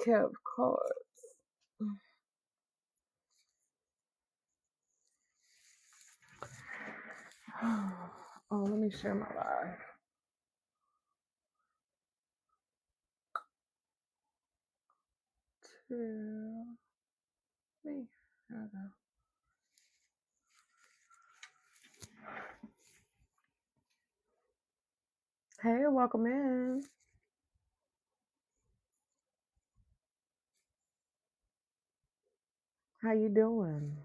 kept cards. Oh, let me share my live. To me. There we go. Hey, welcome in. How you doing?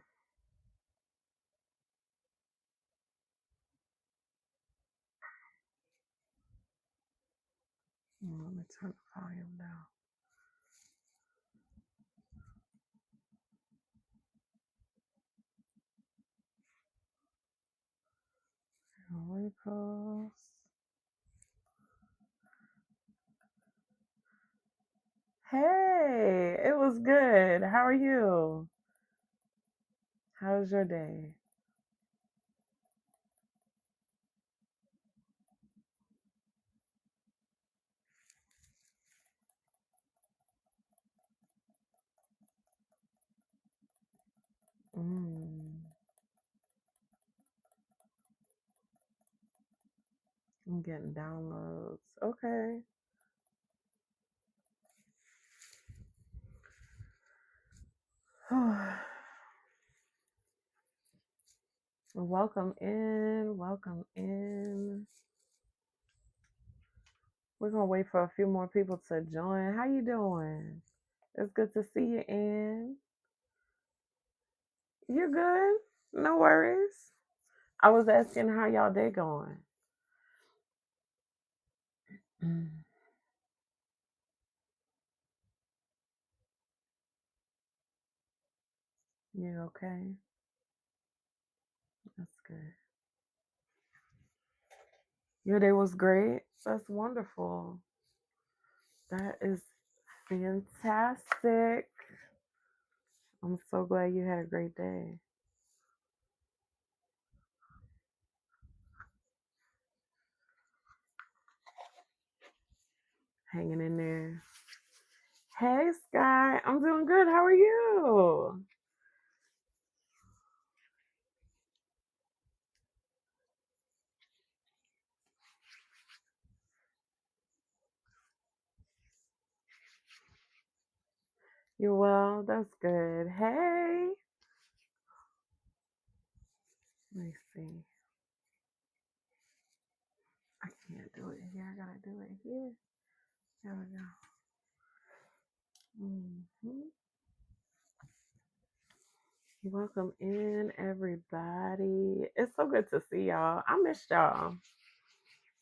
Let me turn the volume down. Repost. Hey, it was good. How are you? How was your day? Mm, I'm getting downloads. Okay. Welcome in. Welcome in. We're gonna wait for a few more people to join. How you doing? It's good to see you, Ann. You good? No worries. I was asking how y'all day going. Mm. You okay? That's good. Your day was great. That's wonderful. That is fantastic. I'm so glad you had a great day. Hanging in there. Hey, Sky. I'm doing good. How are you? You well? That's good. Hey. Let me see. I can't do it here. I gotta do it here. There we go. Welcome in, everybody. It's so good to see y'all. I missed y'all.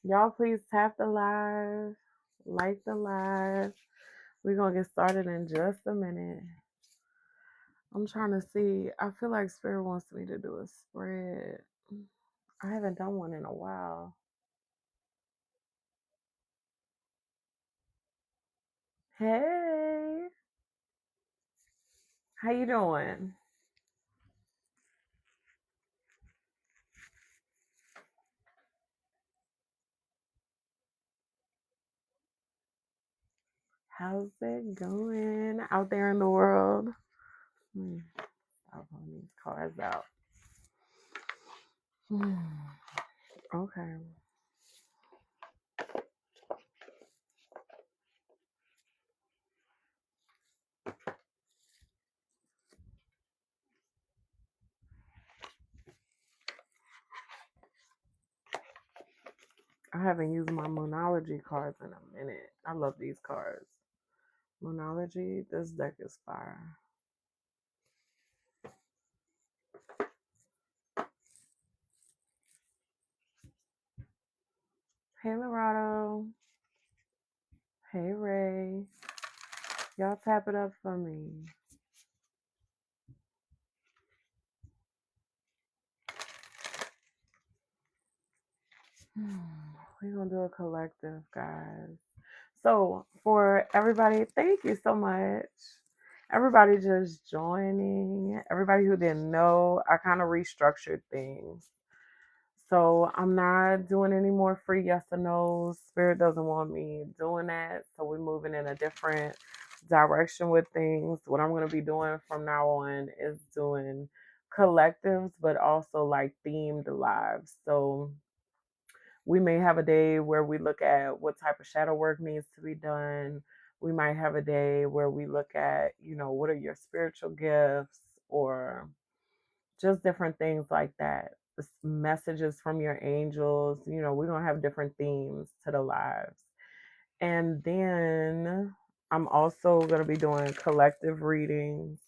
Y'all, please tap the live, like the live. We're gonna get started in just a minute. I'm trying to see. I feel like Spirit wants me to do a spread. I haven't done one in a while. Hey, how you doing? How's it going out there in the world? I'll pull these cards out. Okay. I haven't used my Moonology cards in a minute. I love these cards. Moonology, this deck is fire. Hey, Lorado. Hey, Ray. Y'all tap it up for me. We're going to do a collective, guys. So, for everybody, thank you so much. Everybody just joining. Everybody who didn't know, I kind of restructured things. So I'm not doing any more free yes or no's. Spirit doesn't want me doing that. So we're moving in a different direction with things. What I'm going to be doing from now on is doing collectives, but also like themed lives. So we may have a day where we look at what type of shadow work needs to be done. We might have a day where we look at, what are your spiritual gifts, or just different things like that. Messages from your angels. We're going to have different themes to the lives. And then I'm also going to be doing collective readings.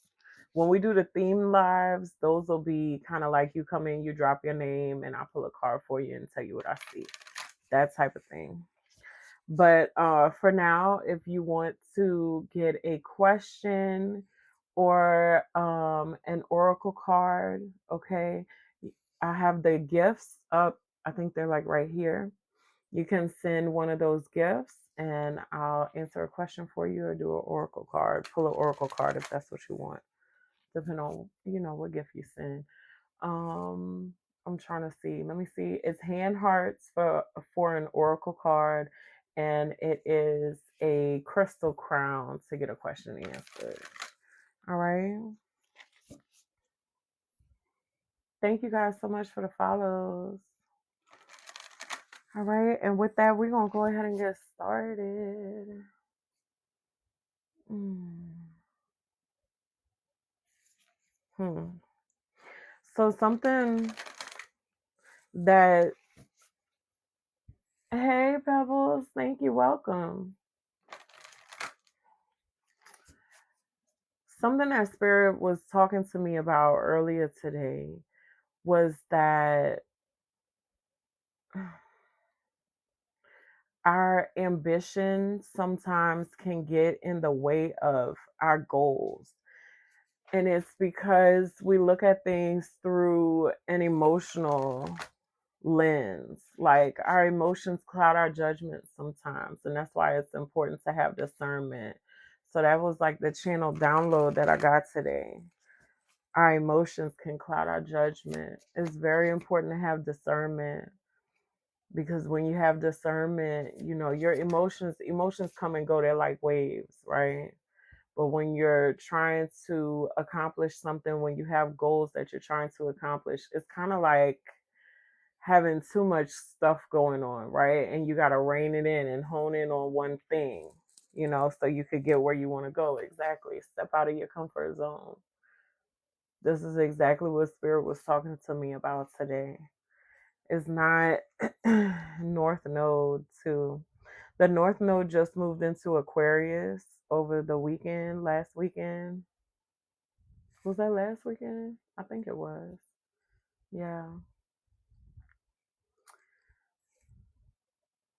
When we do the theme lives, those will be kind of like you come in, you drop your name, and I'll pull a card for you and tell you what I see. That type of thing. But for now, if you want to get a question or an oracle card, okay, I have the gifts up. I think they're like right here. You can send one of those gifts and I'll answer a question for you, or do an oracle card, pull an oracle card if that's what you want, depending on, what gift you send. Um, I'm trying to see. Let me see. It's hand hearts for an oracle card, and it is a crystal crown to get a question answered. All right. Thank you guys so much for the follows. All right, and with that, we're gonna go ahead and get started. So something that, hey Pebbles, thank you, welcome. Something that Spirit was talking to me about earlier today was that our ambition sometimes can get in the way of our goals. And it's because we look at things through an emotional lens. Like our emotions cloud our judgment sometimes. And that's why it's important to have discernment. So that was like the channel download that I got today. Our emotions can cloud our judgment. It's very important to have discernment, because when you have discernment, your emotions come and go. They're like waves, right? But when you're trying to accomplish something, when you have goals that you're trying to accomplish, it's kind of like having too much stuff going on, right? And you got to rein it in and hone in on one thing, so you could get where you want to go. Exactly. Step out of your comfort zone. This is exactly what Spirit was talking to me about today. It's not North Node too. The North Node just moved into Aquarius over the weekend, last weekend. Was that last weekend? I think it was. Yeah.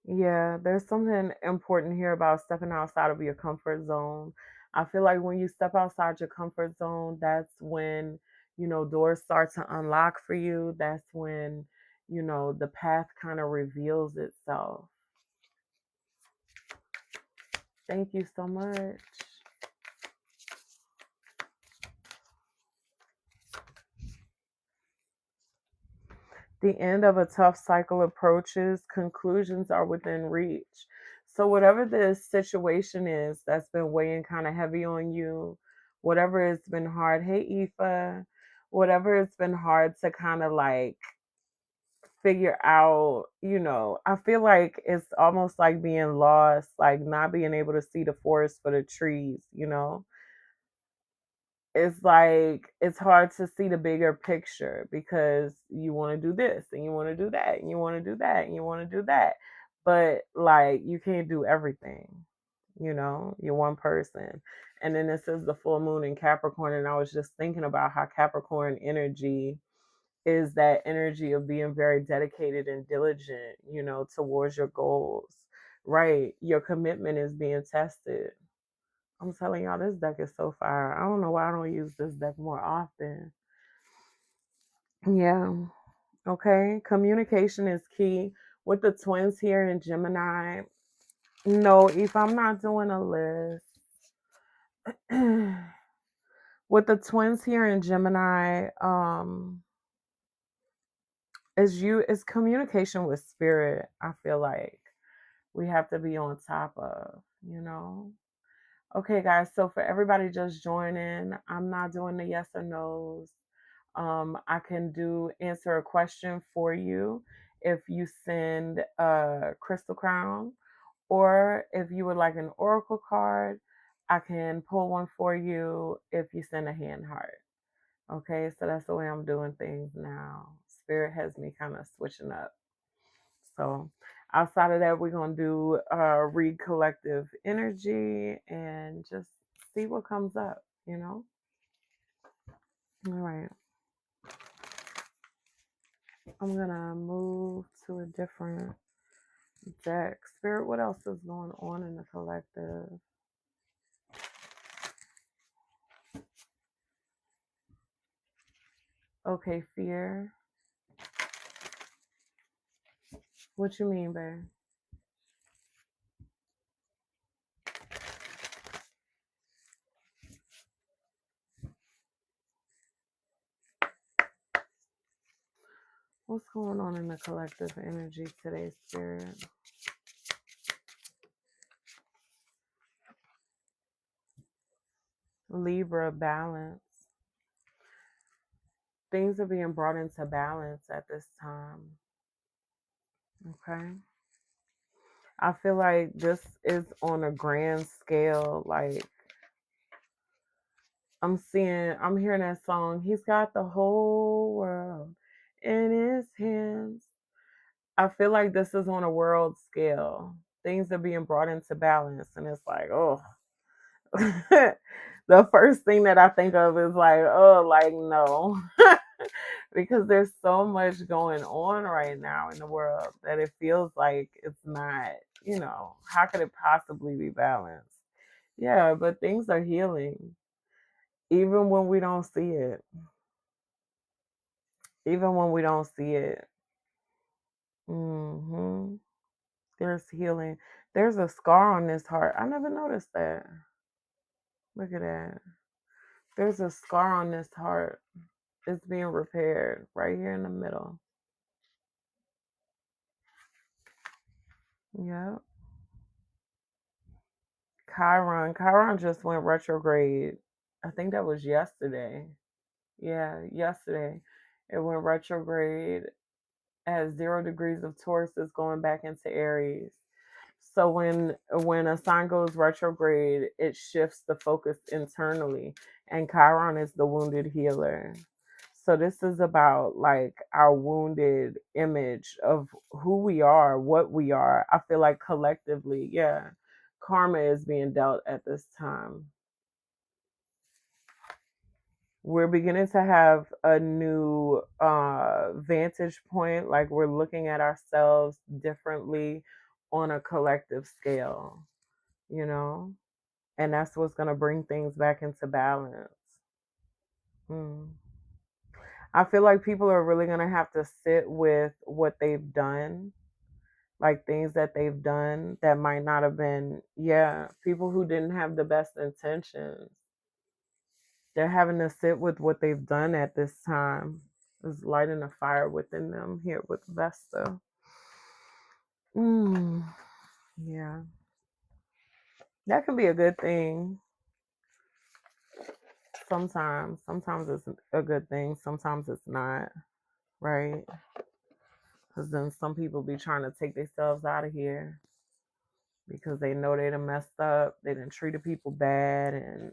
Yeah, there's something important here about stepping outside of your comfort zone. I feel like when you step outside your comfort zone, that's when, doors start to unlock for you. That's when, the path kind of reveals itself. Thank you so much. The end of a tough cycle approaches, conclusions are within reach. So, whatever this situation is that's been weighing kind of heavy on you, whatever it's been hard, hey, Aoife, whatever it's been hard to kind of like figure out, I feel like it's almost like being lost, like not being able to see the forest for the trees. It's like it's hard to see the bigger picture because you want to do this and you want to do that and you want to do that and you want to do that, but like you can't do everything. You're one person. And then this is the full moon in Capricorn, and I was just thinking about how Capricorn energy is that energy of being very dedicated and diligent, towards your goals. Right, your commitment is being tested. I'm telling y'all, this deck is so fire. I don't know why I don't use this deck more often. Yeah. Okay. Communication is key. With the twins here in Gemini, no, if I'm not doing a list. With the twins here in Gemini, is communication with spirit. I feel like we have to be on top of. Okay, guys, so for everybody just joining, I'm not doing the yes or no's. I can answer a question for you if you send a crystal crown, or if you would like an oracle card, I can pull one for you if you send a hand heart. Okay, so that's the way I'm doing things now. Spirit has me kind of switching up. So outside of that, we're gonna do read collective energy and just see what comes up, you know? All right. I'm gonna move to a different deck. Spirit, what else is going on in the collective? Okay, fear. What you mean, babe? What's going on in the collective energy today, Spirit? Libra, balance. Things are being brought into balance at this time. Okay. I feel like this is on a grand scale. Like, I'm hearing that song. He's got the whole world in his hands. I feel like this is on a world scale. Things are being brought into balance, and it's like, oh, the first thing that I think of is like, oh, like no, because there's so much going on right now in the world that it feels like it's not, how could it possibly be balanced? Yeah, but things are healing, even when we don't see it. Even when we don't see it. hmm There's healing. There's a scar on this heart. I never noticed that. Look at that. There's a scar on this heart. It's being repaired right here in the middle. Yep. Chiron just went retrograde. I think that was yesterday. Yeah, yesterday. It went retrograde at 0 degrees of Taurus, is going back into Aries. So when a sign goes retrograde, it shifts the focus internally, and Chiron is the wounded healer. So this is about like our wounded image of who we are, what we are. I feel like collectively, yeah, karma is being dealt at this time. We're beginning to have a new vantage point. Like, we're looking at ourselves differently on a collective scale, you know? And that's what's going to bring things back into balance. Mm. I feel like people are really going to have to sit with what they've done, like things that they've done that might not have been, yeah, people who didn't have the best intentions. They're having to sit with what they've done at this time. Is lighting a fire within them here with Vesta. Mm, yeah. That can be a good thing. Sometimes it's a good thing. Sometimes it's not, right? Because then some people be trying to take themselves out of here because they know they done messed up. They done treated people bad, and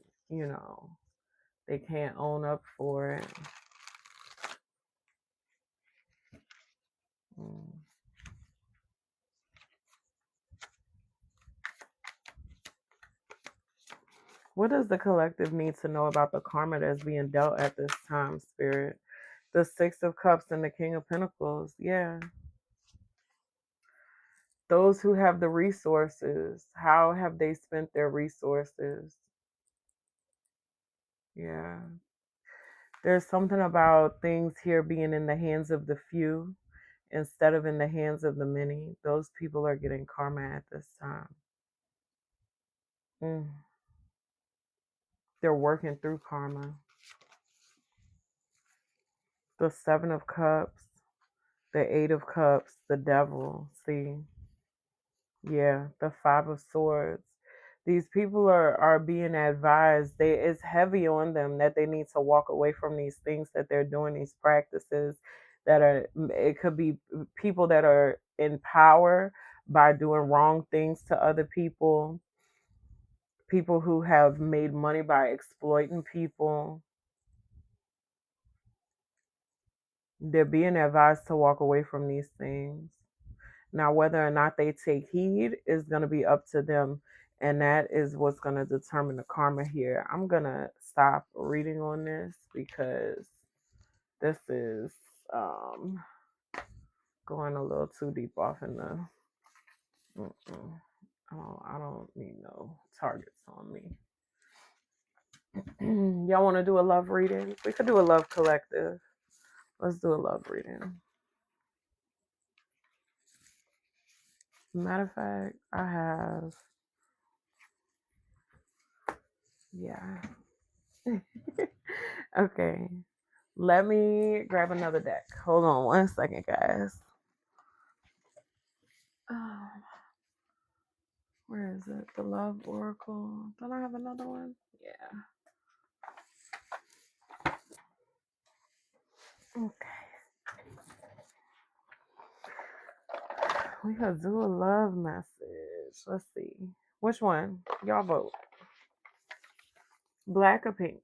they can't own up for it. Mm. What does the collective need to know about the karma that's being dealt at this time, Spirit? The Six of Cups and the King of Pentacles. Yeah. Those who have the resources, how have they spent their resources? Yeah. There's something about things here being in the hands of the few instead of in the hands of the many. Those people are getting karma at this time. Mm. They're working through karma. The Seven of Cups, the Eight of Cups, the Devil. See? Yeah, the Five of Swords. These people are being advised, it's heavy on them that they need to walk away from these things that they're doing, these practices that are, it could be people that are in power by doing wrong things to other people, people who have made money by exploiting people. They're being advised to walk away from these things. Now, whether or not they take heed is going to be up to them. And that is what's going to determine the karma here. I'm going to stop reading on this because this is going a little too deep off in the. I don't need no targets on me. Y'all want to do a love reading? We could do a love collective. Let's do a love reading. Matter of fact, I have. Yeah. Okay. Let me grab another deck. Hold on 1 second, guys. Where is it? The Love Oracle. Don't I have another one? Yeah. Okay. We could do a love message. Let's see. Which one? Y'all vote. Black or pink?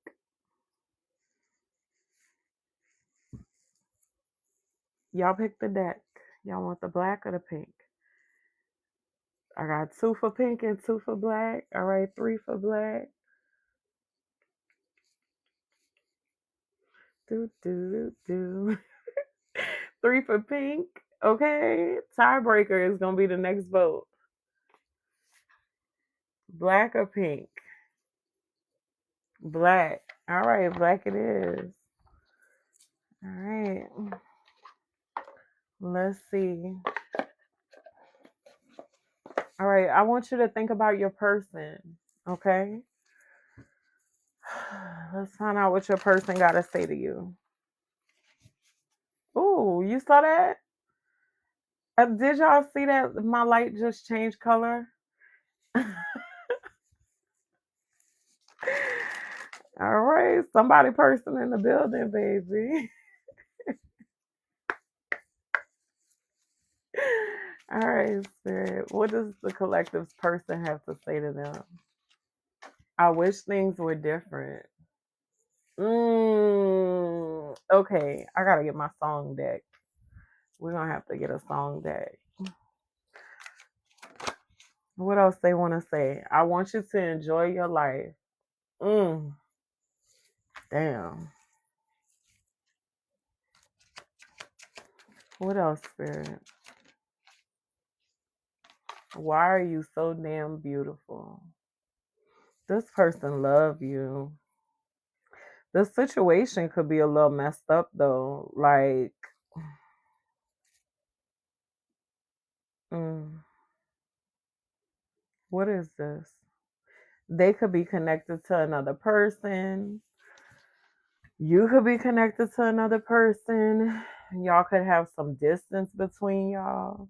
Y'all pick the deck. Y'all want the black or the pink? I got 2 for pink and 2 for black. All right, 3 for black. Do, do, do, do. 3 for pink. Okay. Tiebreaker is going to be the next vote. Black or pink? Black. All right, black it is. All right. Let's see. All right, I want you to think about your person, okay? Let's find out what your person got to say to you. Ooh, you saw that? Did y'all see that my light just changed color? All right, somebody person in the building, baby. All right, Spirit. What does the collective's person have to say to them? I wish things were different. Okay, I gotta get my song deck. We're gonna have to get a song deck. What else they want to say? I want you to enjoy your life. Damn. What else, Spirit? Why are you so damn beautiful? This person love you. The situation could be a little messed up though. Like, what is this? They could be connected to another person. You could be connected to another person. Y'all could have some distance between y'all.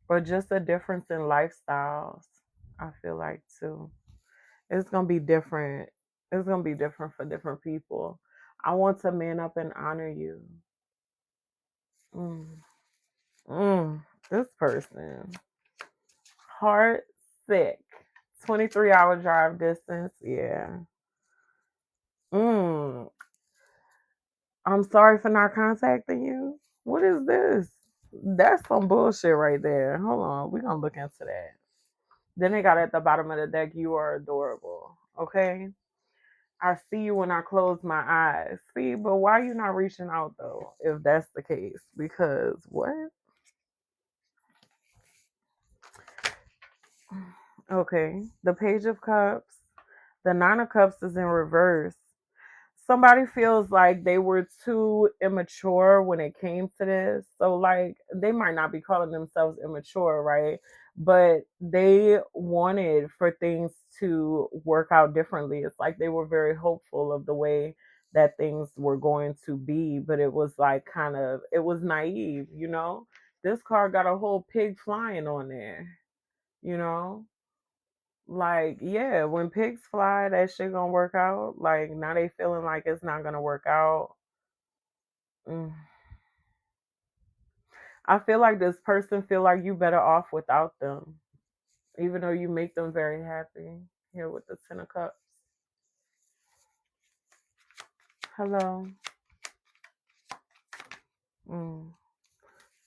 Or just a difference in lifestyles. I feel like too. It's gonna be different. It's gonna be different for different people. I want to man up and honor you. This person. Heart sick. 23-hour drive distance. Yeah. I'm sorry for not contacting you. What is this? That's some bullshit right there. Hold on. We're going to look into that. Then they got at the bottom of the deck, you are adorable. Okay? I see you when I close my eyes. See, but why are you not reaching out though, if that's the case? Because what? Okay. The Page of Cups. The Nine of Cups is in reverse. Somebody feels like they were too immature when it came to this. So, like, they might not be calling themselves immature, right? But they wanted for things to work out differently. It's like they were very hopeful of the way that things were going to be, but it was like it was naive, you know? This card got a whole pig flying on there, you know? Like, yeah, when pigs fly, that shit gonna work out. Like, now they feeling like it's not gonna work out. Mm. I feel like this person feel like you better off without them, even though you make them very happy. Here with the Ten of Cups. Hello. Mm.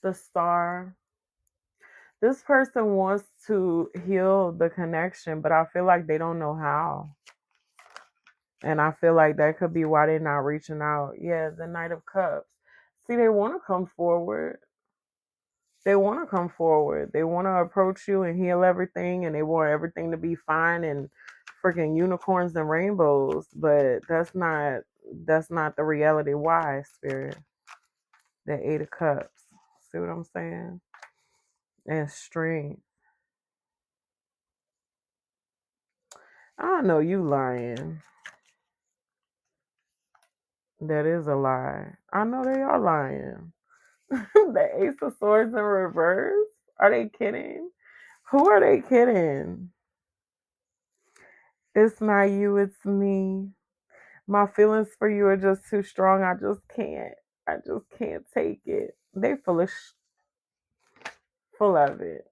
The Star. This person wants to heal the connection, but I feel like they don't know how. And I feel like that could be why they're not reaching out. Yeah, the Knight of Cups. See, they want to come forward. They want to come forward. They want to approach you and heal everything, and they want everything to be fine and freaking unicorns and rainbows. But that's not the reality. Why, Spirit? The Eight of Cups. See what I'm saying? And strength. I know you lying. That is a lie. I know they are lying. The Ace of Swords in reverse? Are they kidding? Who are they kidding? It's not you, it's me. My feelings for you are just too strong. I just can't. I just can't take it. They full of it.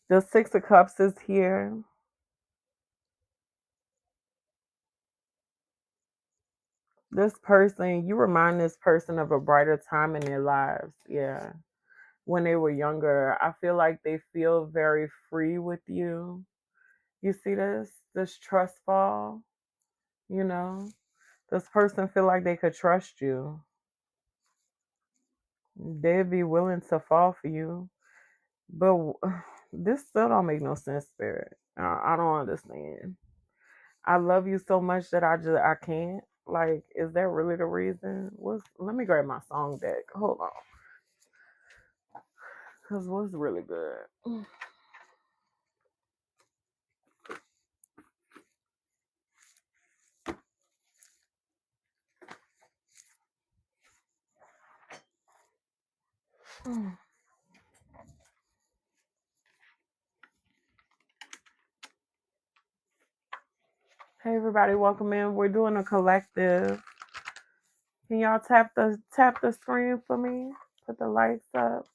The Six of Cups is here. This person, you remind this person of a brighter time in their lives. Yeah. When they were younger, I feel like they feel very free with you. You see this trust fall, you know? This person feel like they could trust you. They'd be willing to fall for you. But this still don't make no sense, Spirit. I don't understand. I love you so much that I can't. Like, is that really the reason? Let me grab my song deck. Hold on. Cause what's really good? Hey everybody, welcome in. We're doing a collective. Can y'all tap the screen for me? Put the lights up.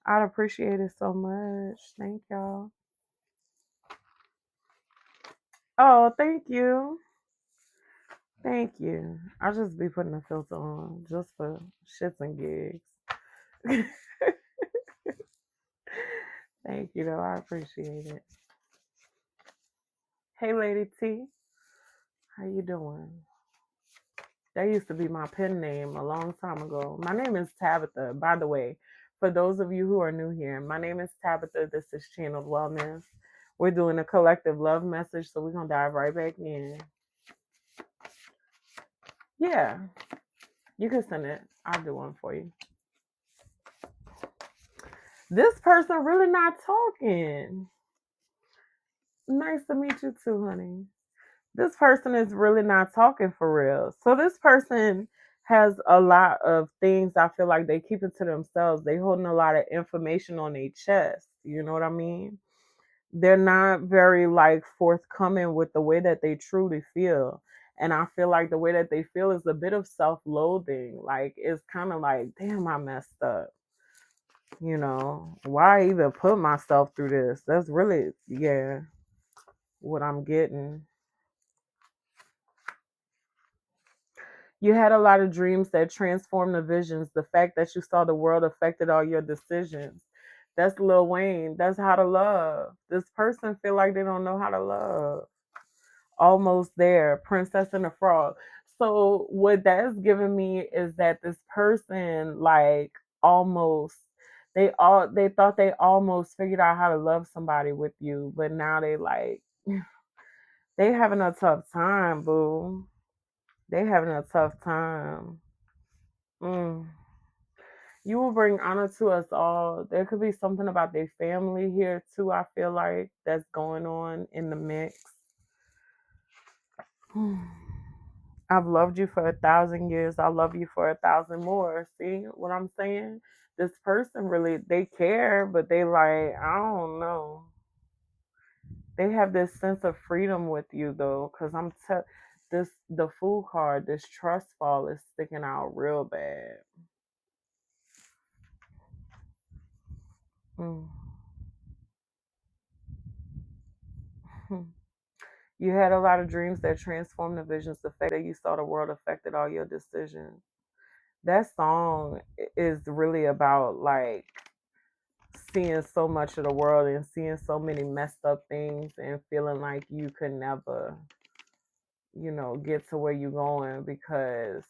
I'd appreciate it so much. Thank y'all. Oh, thank you. Thank you. I'll just be putting a filter on just for shits and gigs. Thank you though. I appreciate it. Hey Lady T. How you doing? That used to be my pen name a long time ago. My name is Tabitha, by the way. For those of you who are new here, my name is Tabitha. This is Channeled Wellness. We're doing a collective love message, so we're going to dive right back in. Yeah, you can send it. I'll do one for you. This person really not talking. Nice to meet you too, honey. This person is really not talking for real. So this person has a lot of things I feel like they keep it to themselves. They holding a lot of information on their chest. You know what I mean? They're not very like forthcoming with the way that they truly feel. And I feel like the way that they feel is a bit of self-loathing. Like it's kind of like, damn, I messed up. You know, why even put myself through this? That's really, yeah, what I'm getting. You had a lot of dreams that transformed the visions. The fact that you saw the world affected all your decisions. That's Lil Wayne. That's how to love. This person feel like they don't know how to love. Almost there. Princess and the Frog. So what that's giving me is that this person like almost they thought they almost figured out how to love somebody with you, but now they like they having a tough time, boo. They having a tough time. Mm. You will bring honor to us all. There could be something about their family here too, I feel like, that's going on in the mix. I've loved you for 1,000 years. I love you for 1,000 more. See what I'm saying? This person really, they care, but they like, I don't know. They have this sense of freedom with you though, because this the Fool card, this trust fall is sticking out real bad. Mm. You had a lot of dreams that transformed the visions. The fact that you saw the world affected all your decisions. That song is really about like seeing so much of the world and seeing so many messed up things and feeling like you could never, get to where you're going because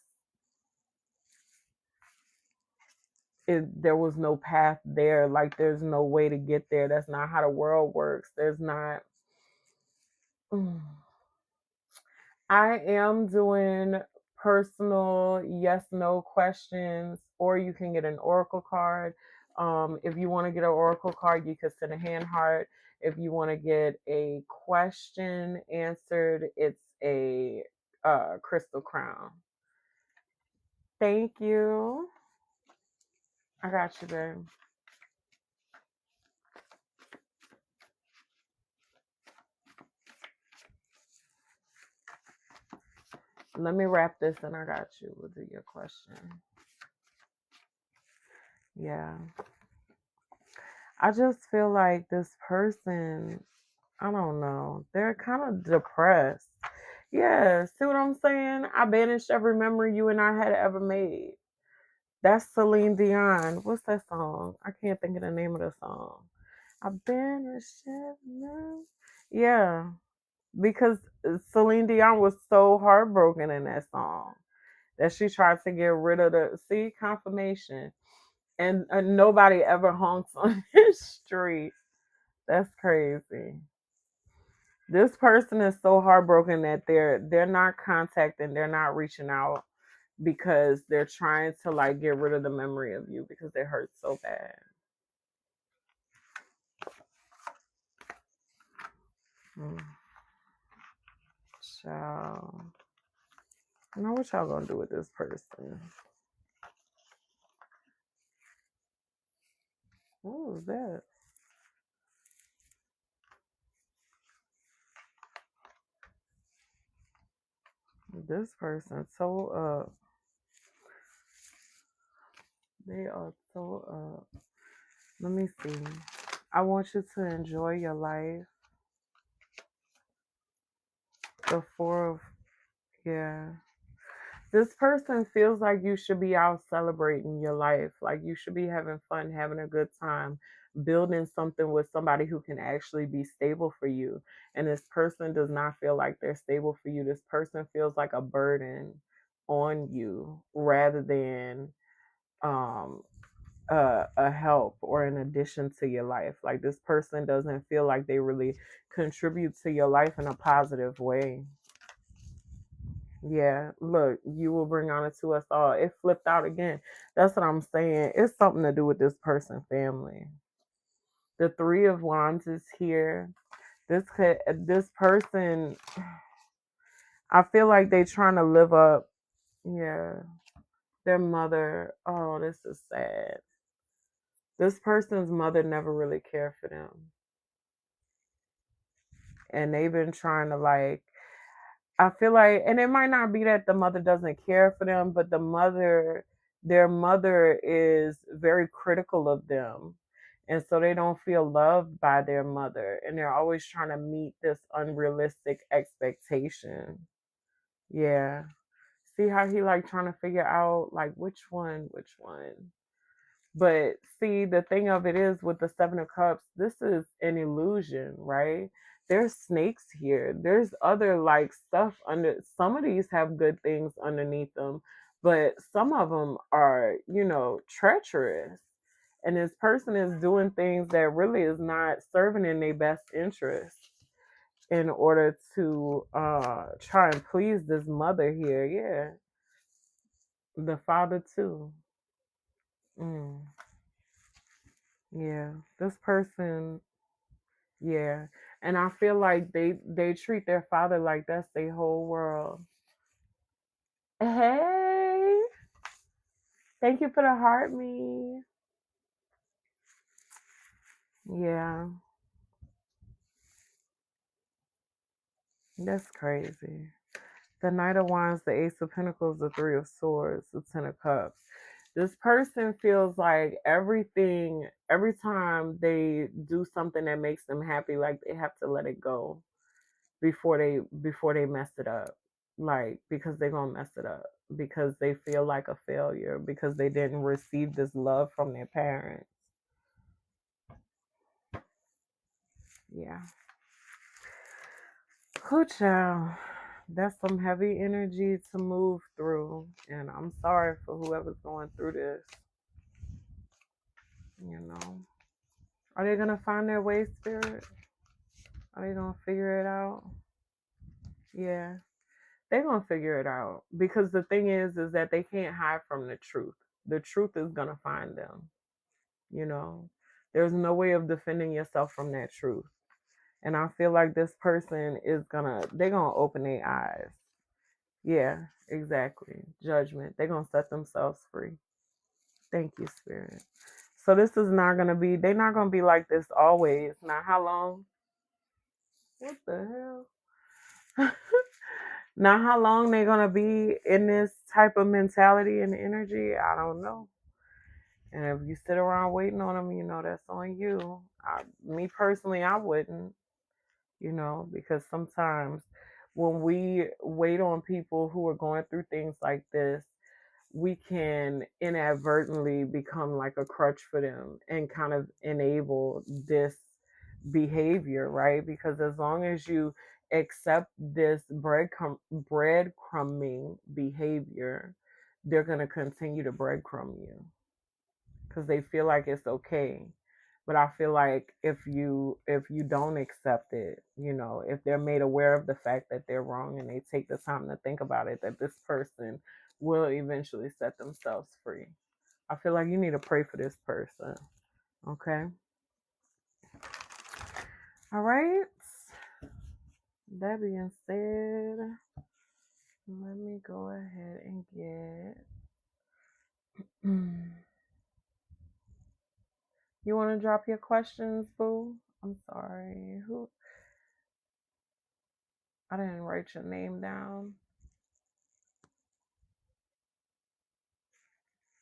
there was no path there. Like there's no way to get there. That's not how the world works. There's not. Mm. I am doing personal yes no questions, or you can get an oracle card. If you want to get an oracle card, you could send a hand heart. If you want to get a question answered, it's a crystal crown. Thank you. I got you, babe. Let me wrap this and I got you. We'll do your question. Yeah. I just feel like this person, I don't know, they're kind of depressed. Yeah, see what I'm saying? I banished every memory you and I had ever made. That's Celine Dion. What's that song? I can't think of the name of the song. I banished every memory. Yeah, because Celine Dion was so heartbroken in that song that she tried to get rid of the confirmation, and nobody ever honks on his street. That's crazy. This person is so heartbroken that they're not contacting, they're not reaching out because they're trying to like get rid of the memory of you because it hurts so bad. Mm. So, now what y'all gonna do with this person? What was that? This person so they are so let me see. I want you to enjoy your life. The four of yeah. This person feels like you should be out celebrating your life. Like you should be having fun, having a good time, building something with somebody who can actually be stable for you. And this person does not feel like they're stable for you. This person feels like a burden on you rather than um a help or an addition to your life. Like this person doesn't feel like they really contribute to your life in a positive way. Yeah, look, you will bring honor to us all. It flipped out again. That's what I'm saying. It's something to do with this person family. The three of wands is here. This person, I feel like they trying to live up. Yeah, their mother. Oh, this is sad. This person's mother never really cared for them, and they've been trying to like I feel like, and it might not be that the mother doesn't care for them, but their mother is very critical of them. And so they don't feel loved by their mother. And they're always trying to meet this unrealistic expectation. Yeah. See how he like trying to figure out like which one. But see, the thing of it is with the Seven of Cups, this is an illusion, right? There's snakes here. There's other like stuff under. Some of these have good things underneath them, but some of them are, treacherous. And this person is doing things that really is not serving in their best interest in order to try and please this mother here. Yeah, the father too. Mm. Yeah, this person, yeah, and I feel like they treat their father like that's their whole world. Hey, thank you for the heart, me. Yeah, That's crazy. The Knight of Wands, the Ace of Pentacles, the Three of Swords, the Ten of Cups. This person feels like every time they do something that makes them happy, like they have to let it go before they mess it up. Like, because they're gonna mess it up. Because they feel like a failure, because they didn't receive this love from their parents. Yeah. Whew, child. That's some heavy energy to move through. And I'm sorry for whoever's going through this. You know. Are they gonna find their way, Spirit? Are they gonna figure it out? Yeah. They're gonna figure it out. Because the thing is that they can't hide from the truth. The truth is gonna find them. You know. There's no way of defending yourself from that truth. And I feel like this person they're gonna open their eyes. Yeah, exactly. Judgment. They're going to set themselves free. Thank you, Spirit. So this is not going to be, they're not going to be like this always. Now, how long? What the hell? Now, how long they're going to be in this type of mentality and energy? I don't know. And if you sit around waiting on them, that's on you. Me personally, I wouldn't, because sometimes when we wait on people who are going through things like this, we can inadvertently become like a crutch for them and kind of enable this behavior, right? Because as long as you accept this breadcrumbing behavior, they're going to continue to breadcrumb you because they feel like it's okay. But I feel like if you don't accept it, if they're made aware of the fact that they're wrong and they take the time to think about it, that this person will eventually set themselves free. I feel like you need to pray for this person. Okay. All right. That being said, let me go ahead and get. You want to drop your questions, boo? I'm sorry. Who? I didn't write your name down.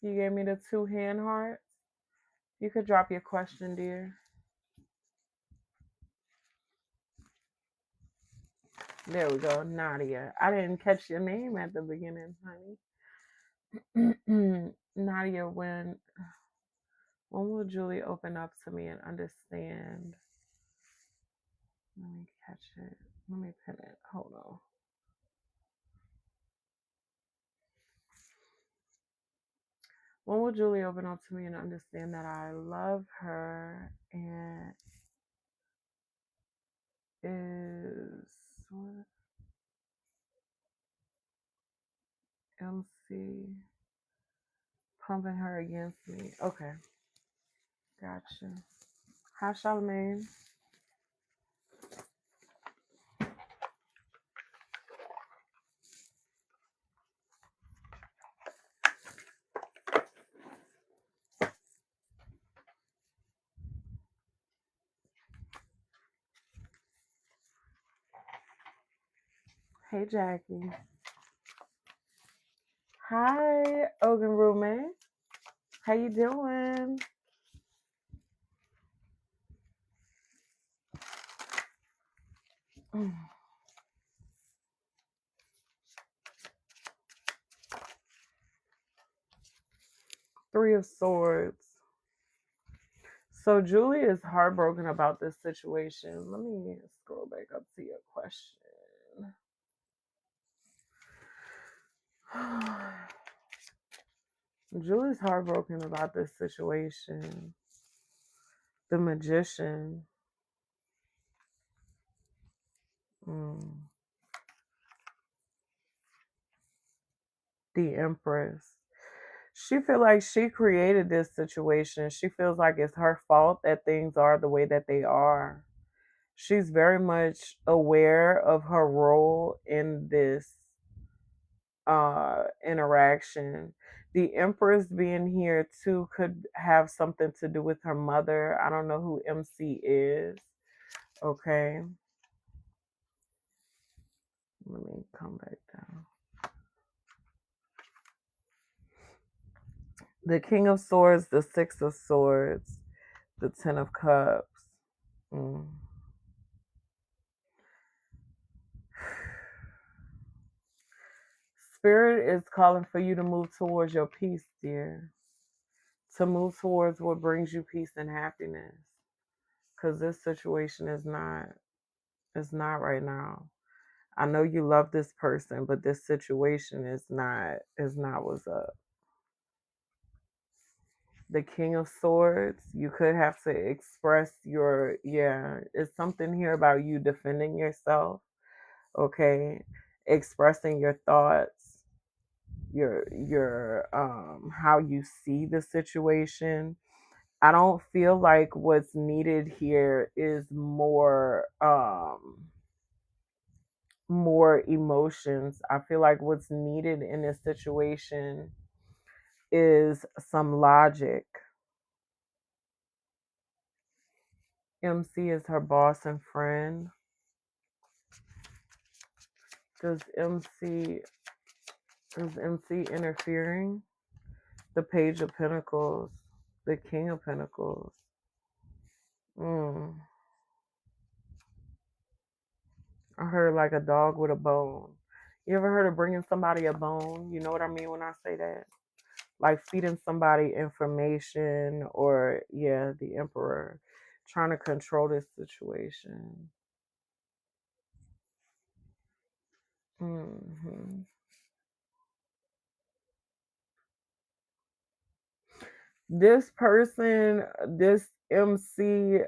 You gave me the 2 hand hearts. You could drop your question, dear. There we go, Nadia. I didn't catch your name at the beginning, honey. Nadia, when will Julie open up to me and understand? Let me catch it. Let me pin it. Hold on. When will Julie open up to me and understand that I love her and is what? MC pumping her against me? Okay. Gotcha. Hi, Charlamagne. Hey, Jackie. Hi, Ogun Roommate. How you doing? Three of Swords. So Julie is heartbroken about this situation. Let me scroll back up to your question. Julie's heartbroken about this situation. The Magician. The Empress. She feels like she created this situation. She feels like it's her fault that things are the way that they are. She's very much aware of her role in this interaction. The Empress being here too could have something to do with her mother. I don't know who MC is. Okay. Let me come back down. The King of Swords, the Six of Swords, the Ten of Cups. Mm. Spirit is calling for you to move towards your peace, dear. To move towards what brings you peace and happiness. Because this situation is not right now. I know you love this person, but this situation is not what's up. The King of Swords, you could have to express it's something here about you defending yourself, okay? Expressing your thoughts, your how you see the situation. I don't feel like what's needed here is more emotions. I feel like what's needed in this situation is some logic. MC is her boss and friend. Does MC is MC interfering? The Page of Pentacles, the King of Pentacles. Mm. I heard like a dog with a bone. You ever heard of bringing somebody a bone? You know what I mean when I say that? Like feeding somebody information, or the Emperor trying to control this situation. hmm This person, this MC,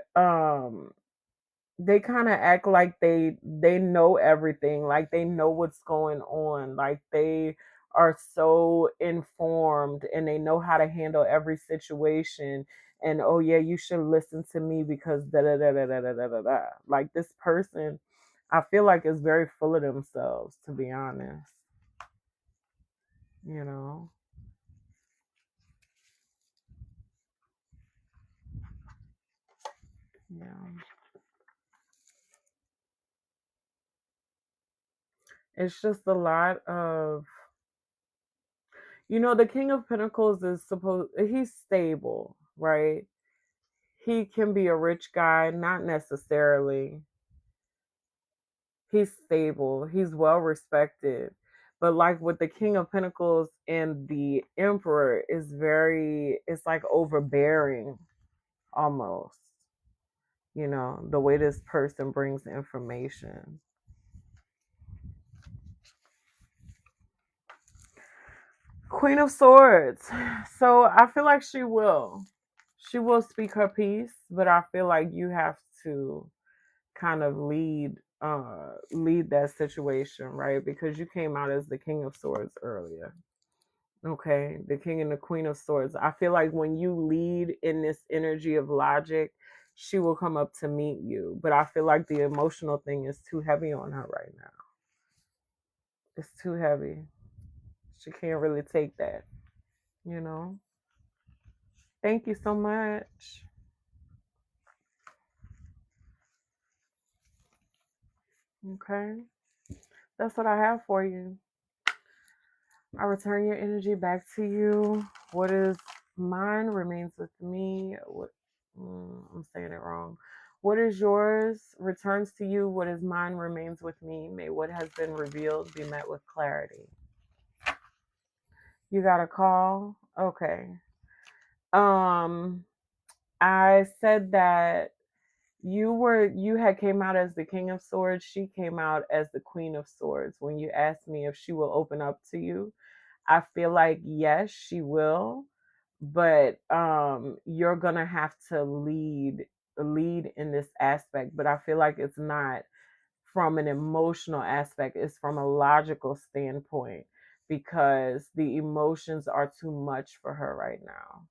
they kind of act like they know everything, like they know what's going on, like they are so informed and they know how to handle every situation. And oh yeah, you should listen to me because da da da da da da da da da. Like this person, I feel like is very full of themselves, to be honest. You know, yeah. It's just a lot of, the King of Pentacles is supposed, he's stable, right? He can be a rich guy, not necessarily. He's stable, he's well respected. But like with the King of Pentacles and the Emperor is it's like overbearing almost, the way this person brings information. Queen of Swords. So I feel like she will speak her piece, but I feel like you have to kind of lead that situation, right? Because you came out as the King of Swords earlier. Okay, the King and the Queen of Swords. I feel like when you lead in this energy of logic, she will come up to meet you. But I feel like the emotional thing is too heavy on her right now. It's too heavy. She can't really take that, you know? Thank you so much. Okay, that's what I have for you. I return your energy back to you. What is mine remains with me. I'm saying it wrong. What is yours returns to you. What is mine remains with me. May what has been revealed be met with clarity. You got a call? Okay. I said that you had came out as the King of Swords. She came out as the Queen of Swords. When you asked me if she will open up to you, I feel like yes, she will, but you're gonna have to lead in this aspect. But I feel like it's not from an emotional aspect; it's from a logical standpoint because the emotions are too much for her right now.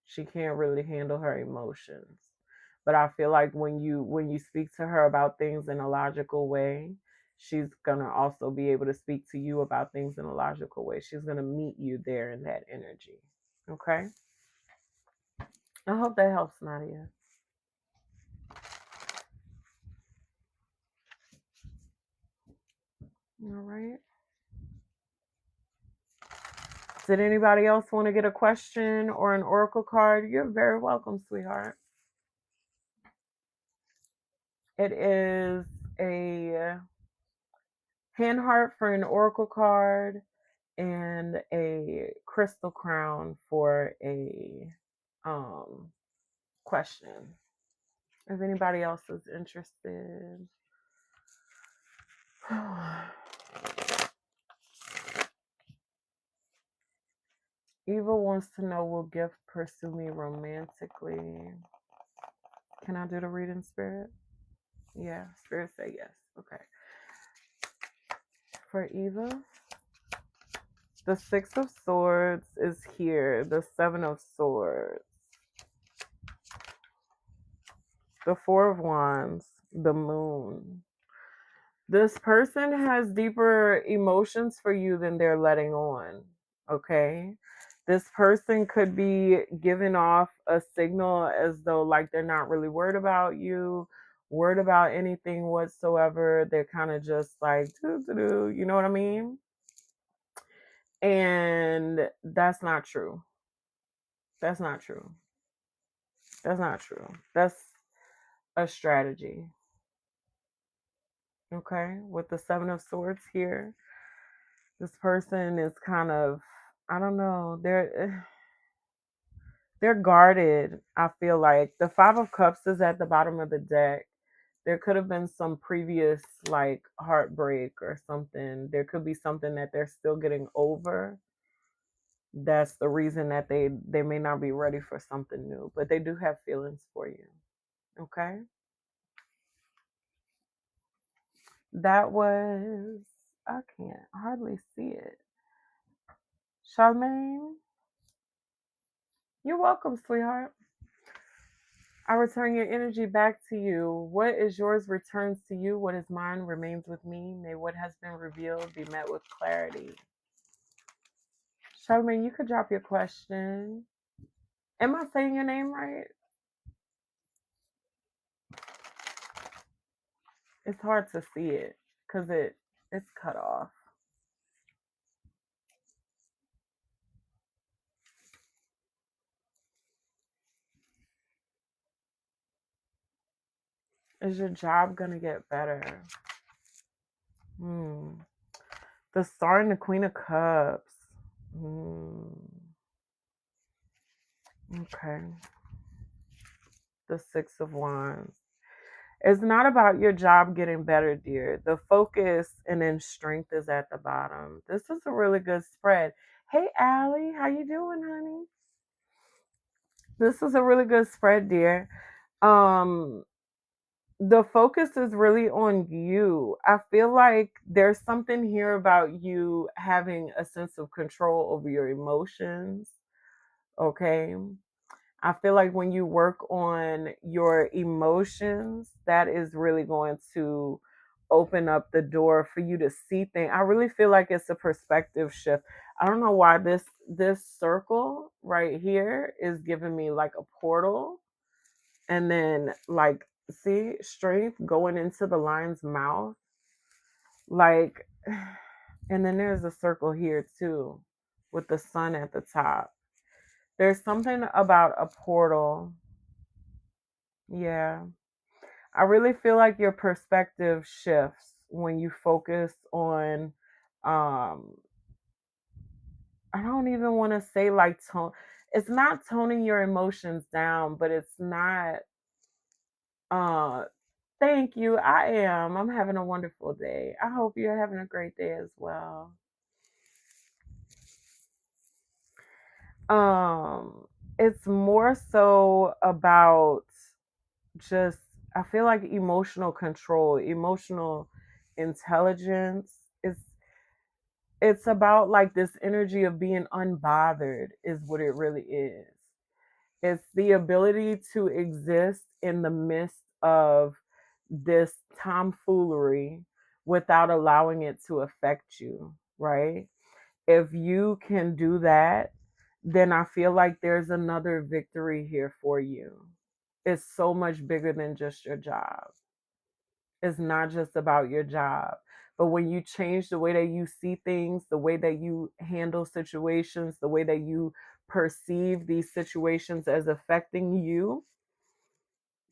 She can't really handle her emotions. But I feel like when you speak to her about things in a logical way, she's gonna also be able to speak to you about things in a logical way. She's gonna meet you there in that energy. Okay. I hope that helps, Nadia. All right. Did anybody else want to get a question or an oracle card? You're very welcome, sweetheart. It is a hand heart for an oracle card and a crystal crown for a question. If anybody else is interested. Eva wants to know, will gift pursue me romantically? Can I do the reading, Spirit? Yeah, Spirit say yes. Okay. For Eva, the Six of Swords is here. The Seven of Swords. The Four of Wands. The Moon. This person has deeper emotions for you than they're letting on. Okay? This person could be giving off a signal as though like they're not really worried about you, worried about anything whatsoever. They're kind of just like, doo-doo-doo, you know what I mean? And that's not true. That's not true. That's not true. That's a strategy. Okay? With the Seven of Swords here, this person is kind of, I don't know, they're guarded. I feel like the Five of Cups is at the bottom of the deck. There could have been some previous like heartbreak or something. There could be something that they're still getting over. That's the reason that they may not be ready for something new, but they do have feelings for you. Okay? That was, I can't hardly see it. Charmaine, you're welcome, sweetheart. I return your energy back to you. What is yours returns to you. What is mine remains with me. May what has been revealed be met with clarity. Charmaine, you could drop your question. Am I saying your name right? It's hard to see it because it's cut off. Is your job gonna get better? The Star and the Queen of Cups. Okay. The Six of Wands. It's not about your job getting better, dear. The focus and then strength is at the bottom. This is a really good spread. Hey, Allie, how you doing, honey? This is a really good spread, dear. The focus is really on you. I feel like there's something here about you having a sense of control over your emotions. Okay. I feel like when you work on your emotions, that is really going to open up the door for you to see things. I really feel like it's a perspective shift. I don't know why this circle right here is giving me like a portal, and then like see strength going into the lion's mouth, like, and then there's a circle here too with the sun at the top. There's something about a portal. Yeah. I really feel like your perspective shifts when you focus on um I don't even want to say like tone. It's not toning your emotions down, but it's not uh thank you. I am. I'm having a wonderful day. I hope you're having a great day as well. It's more so about just, I feel like emotional control, emotional intelligence. It's about like this energy of being unbothered is what it really is. It's the ability to exist in the midst of this tomfoolery without allowing it to affect you, right? If you can do that, then I feel like there's another victory here for you. It's so much bigger than just your job. It's not just about your job. But when you change the way that you see things, the way that you handle situations, the way that you perceive these situations as affecting you,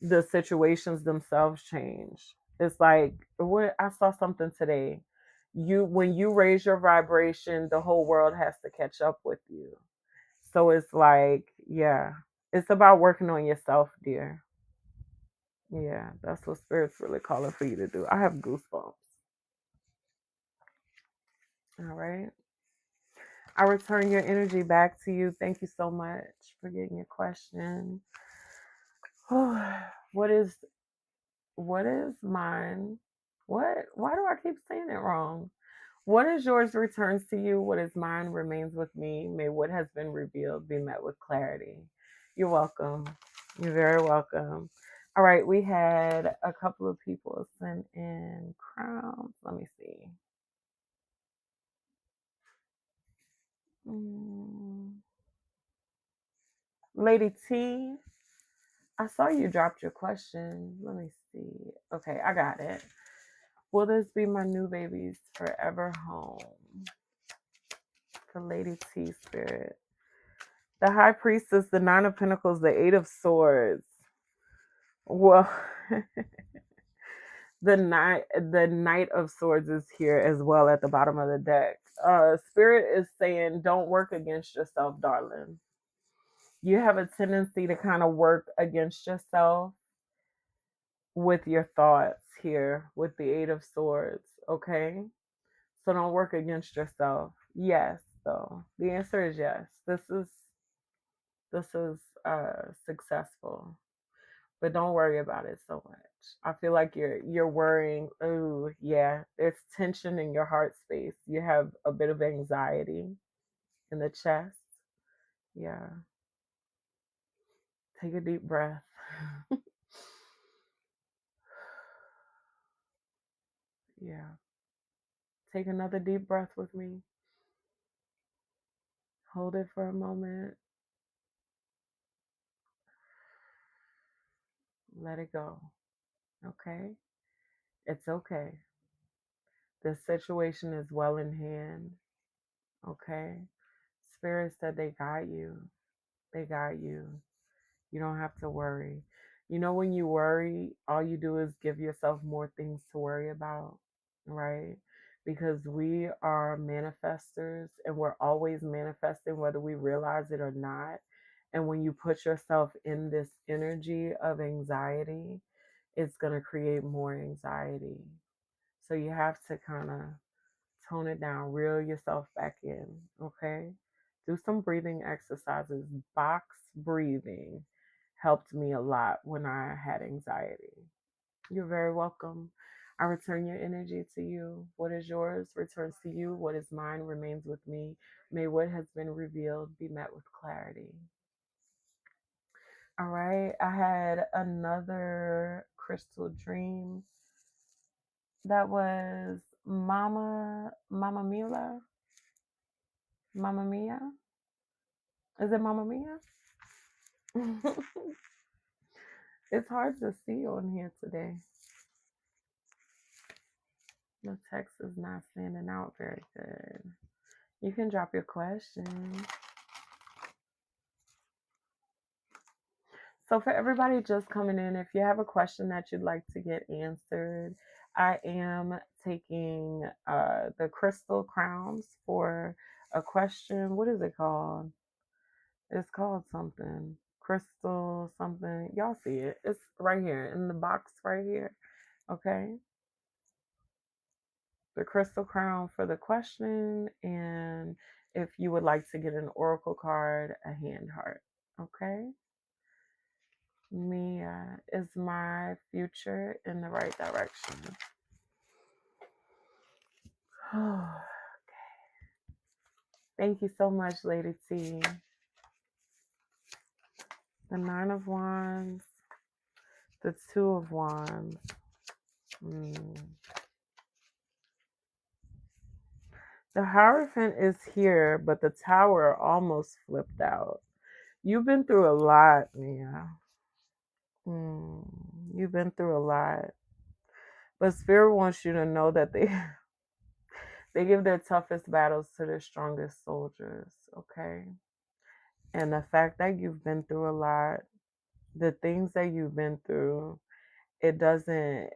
the situations themselves change. It's like what I saw something today. When you raise your vibration, the whole world has to catch up with you. So it's like, yeah, it's about working on yourself, dear. Yeah, that's what spirit's really calling for you to do. I have goosebumps. All right. I return your energy back to you. Thank you so much for getting your question. what is what is mine? What? Why do I keep saying it wrong? What is yours returns to you. What is mine remains with me. May what has been revealed be met with clarity. You're welcome. You're very welcome. All right, we had a couple of people send in crowns. Let me see. Lady T, I saw you dropped your question. Let me see. Okay, I got it. Will this be my new baby's forever home? For Lady T Spirit. The High Priestess, the Nine of Pentacles, the Eight of Swords. Well, the Knight of Swords is here as well at the bottom of the deck. Spirit is saying, don't work against yourself, darling. You have a tendency to kind of work against yourself with your thoughts here with the Eight of Swords, okay? So don't work against yourself. Yes, though. The answer is yes. This is successful. But don't worry about it so much. I feel like you're worrying. Oh, yeah, there's tension in your heart space. You have a bit of anxiety in the chest. Yeah. Take a deep breath. Yeah. Take another deep breath with me. Hold it for a moment. Let it go. Okay? It's okay. This situation is well in hand. Okay? Spirit said they got you. They got you. You don't have to worry. You know, when you worry, all you do is give yourself more things to worry about, right? Because we are manifestors and we're always manifesting whether we realize it or not. And when you put yourself in this energy of anxiety, it's going to create more anxiety. So you have to kind of tone it down, reel yourself back in, okay? Do some breathing exercises. Box breathing helped me a lot when I had anxiety. You're very welcome. I return your energy to you. What is yours returns to you. What is mine remains with me. May what has been revealed be met with clarity. All right. I had another crystal dream that was Mama Mila. Mama Mia? Is it Mama Mia? It's hard to see on here today. The text is not standing out very good. You can drop your question. So for everybody just coming in, if you have a question that you'd like to get answered, I am taking the crystal crowns for a question. What is it called? It's called something. Crystal something. Y'all see it. It's right here in the box right here. Okay. The crystal crown for the question, and if you would like to get an oracle card, a hand heart. Okay. Mia, is my future in the right direction? Okay. Thank you so much, Lady T. The Nine of Wands, the Two of Wands. The Hierophant is here, but the Tower almost flipped out. You've been through a lot, Mia. You've been through a lot. But Spirit wants you to know that they They give their toughest battles to their strongest soldiers, okay? And the fact that you've been through a lot, the things that you've been through, it doesn't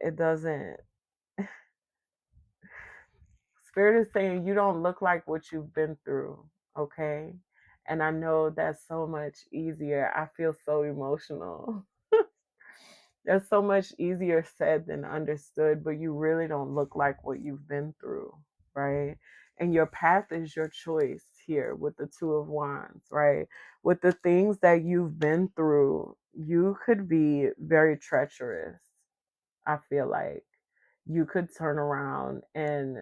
Spirit is saying you don't look like what you've been through, okay? And I know that's so much easier. I feel so emotional. That's so much easier said than understood, but you really don't look like what you've been through, right? And your path is your choice here with the Two of Wands, right? With the things that you've been through, you could be very treacherous. I feel like you could turn around and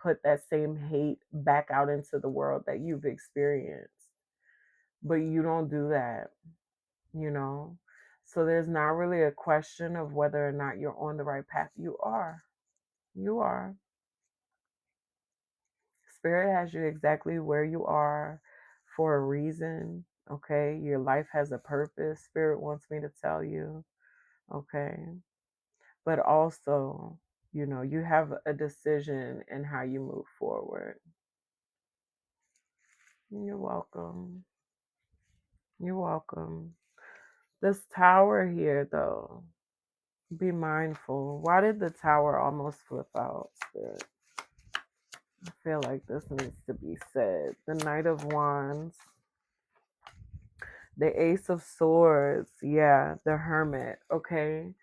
put that same hate back out into the world that you've experienced. But you don't do that, you know? So there's not really a question of whether or not you're on the right path. You are. You are. Spirit has you exactly where you are for a reason. Okay. Your life has a purpose. Spirit wants me to tell you. Okay. But also, you have a decision in how you move forward. You're welcome. You're welcome. This tower here, though, be mindful. Why did the tower almost flip out, Spirit? I feel like this needs to be said. The Knight of Wands, the Ace of Swords, yeah, the Hermit, okay?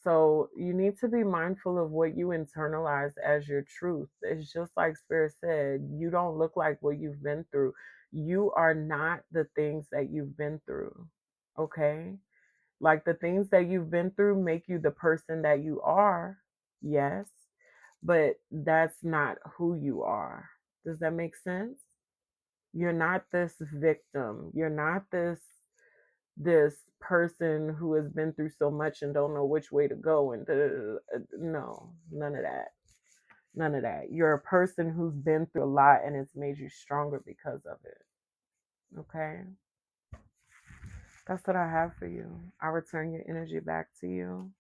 So you need to be mindful of what you internalize as your truth. It's just like Spirit said, you don't look like what you've been through. You are not the things that you've been through, okay? Like the things that you've been through make you the person that you are, yes, but that's not who you are. Does that make sense? You're not this victim. You're not this person who has been through so much and don't know which way to go and no, none of that. None of that. You're a person who's been through a lot and it's made you stronger because of it. Okay? That's what I have for you. I return your energy back to you.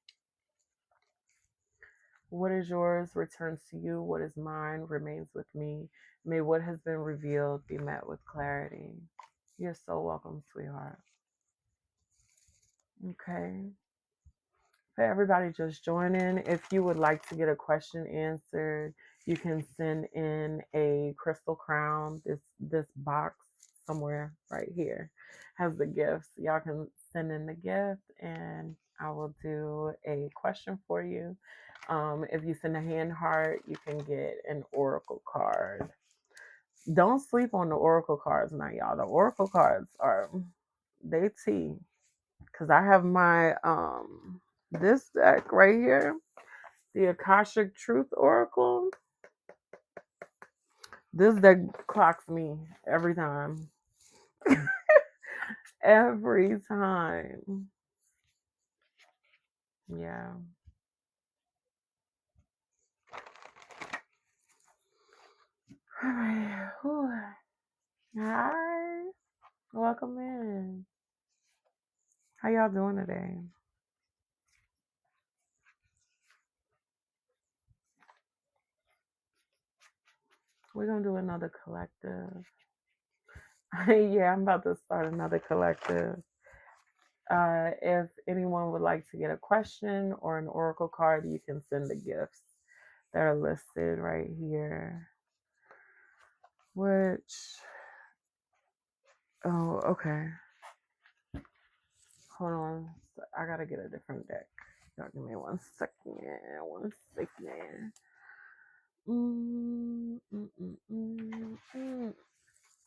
What is yours returns to you. What is mine remains with me. May what has been revealed be met with clarity. You're so welcome, sweetheart. Okay. For everybody just joining, if you would like to get a question answered, you can send in a crystal crown. This box somewhere right here has the gifts. Y'all can send in the gift and I will do a question for you. If you send a hand heart, you can get an oracle card. Don't sleep on the oracle cards now, y'all. The oracle cards they tea. Cause I have my this deck right here, the Akashic Truth Oracle. This deck clocks me every time. Every time. Yeah. All right. Whew. Hi. Welcome in. How y'all doing today? We're gonna do another collective. Yeah, I'm about to start another collective. If anyone would like to get a question or an oracle card, you can send the gifts that are listed right here. Okay. Hold on. I gotta get a different deck. Y'all give me 1 second. 1 second.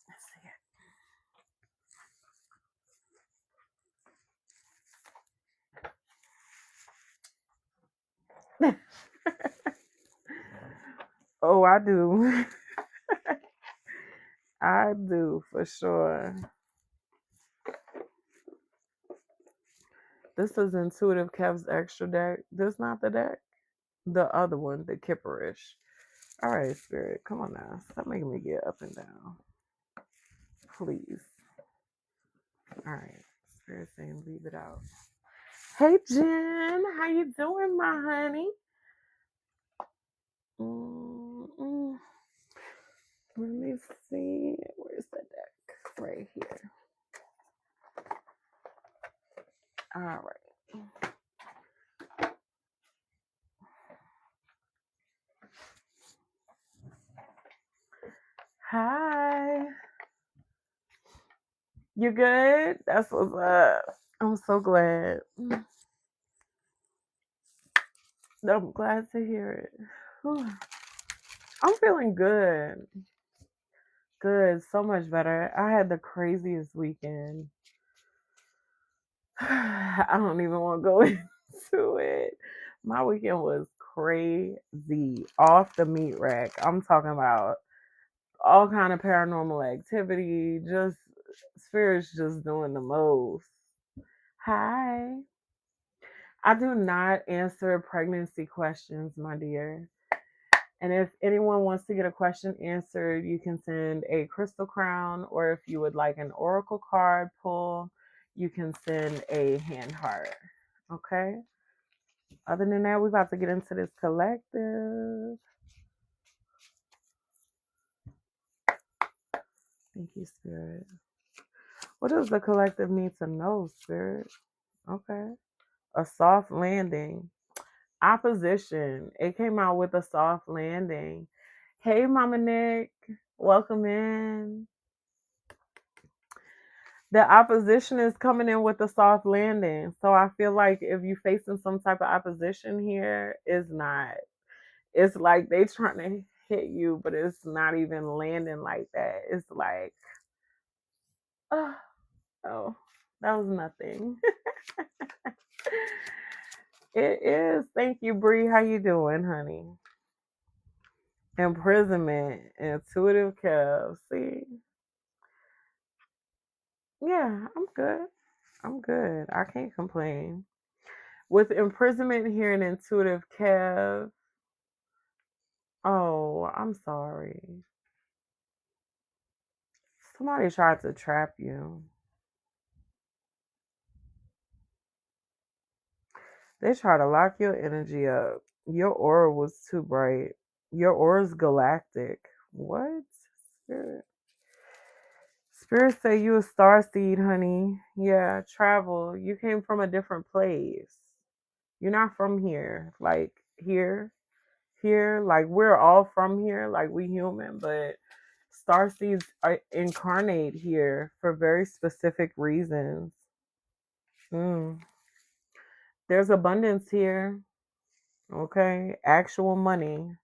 Let's see it. Oh, I do. I do for sure. This is Intuitive Kev's extra deck. This not the deck. The other one, the Kipperish. All right, Spirit, come on now. Stop making me get up and down. Please. All right. Spirit saying leave it out. Hey, Jen. How you doing, my honey? Let me see. Where's the deck? Right here. All right. Hi. You good? That's what's up. I'm so glad. I'm glad to hear it. Whew. I'm feeling good. Good. So much better. I had the craziest weekend. I don't even want to go into it. My weekend was crazy. Off the meat rack. I'm talking about all kind of paranormal activity. Just spirits just doing the most. Hi. I do not answer pregnancy questions, my dear. And if anyone wants to get a question answered, you can send a crystal crown, or if you would like an oracle card pull, you can send a hand heart. Okay? Other than that, we're about to get into this collective. Thank you, Spirit. What does the collective need to know, Spirit? Okay. A soft landing. Opposition. It came out with a soft landing. Hey, Mama Nick. Welcome in. The opposition is coming in with a soft landing. So I feel like if you're facing some type of opposition here, it's not. It's like they trying to hit you, but it's not even landing like that. It's like, oh, oh that was nothing. It is. Thank you, Bree. How you doing, honey? Imprisonment, intuitive calves. See, yeah, I'm good. I'm good. I can't complain. With imprisonment here in intuitive calf. Oh, I'm sorry. Somebody tried to trap you. They tried to lock your energy up. Your aura was too bright. Your aura's galactic. What? Spirit. Spirit say you a star seed, honey. Yeah, travel. You came from a different place. You're not from here. Like here, like we're all from here, like we human, but star seeds are incarnate here for very specific reasons. Mm. There's abundance here. Okay, actual money.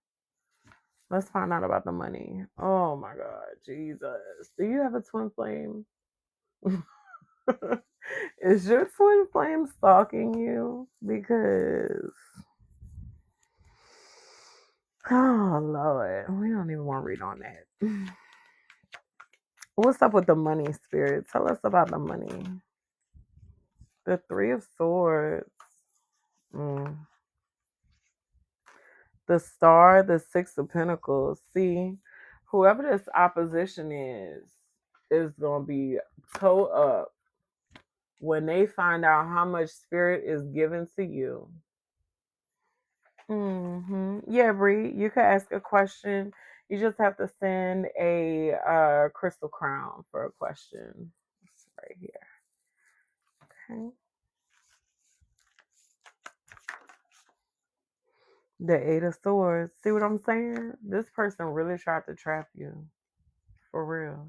Let's find out about the money. Oh my God, Jesus. Do you have a twin flame? Is your twin flame stalking you? Because, oh Lord, we don't even want to read on that. What's up with the money, Spirit? Tell us about the money. The Three of Swords. Mm. The Star, the Six of Pentacles. See, whoever this opposition is going to be toe up when they find out how much Spirit is given to you. Yeah, Bree, you could ask a question. You just have to send a crystal crown for a question. It's right here. Okay. The Eight of Swords. See what I'm saying? This person really tried to trap you. For real.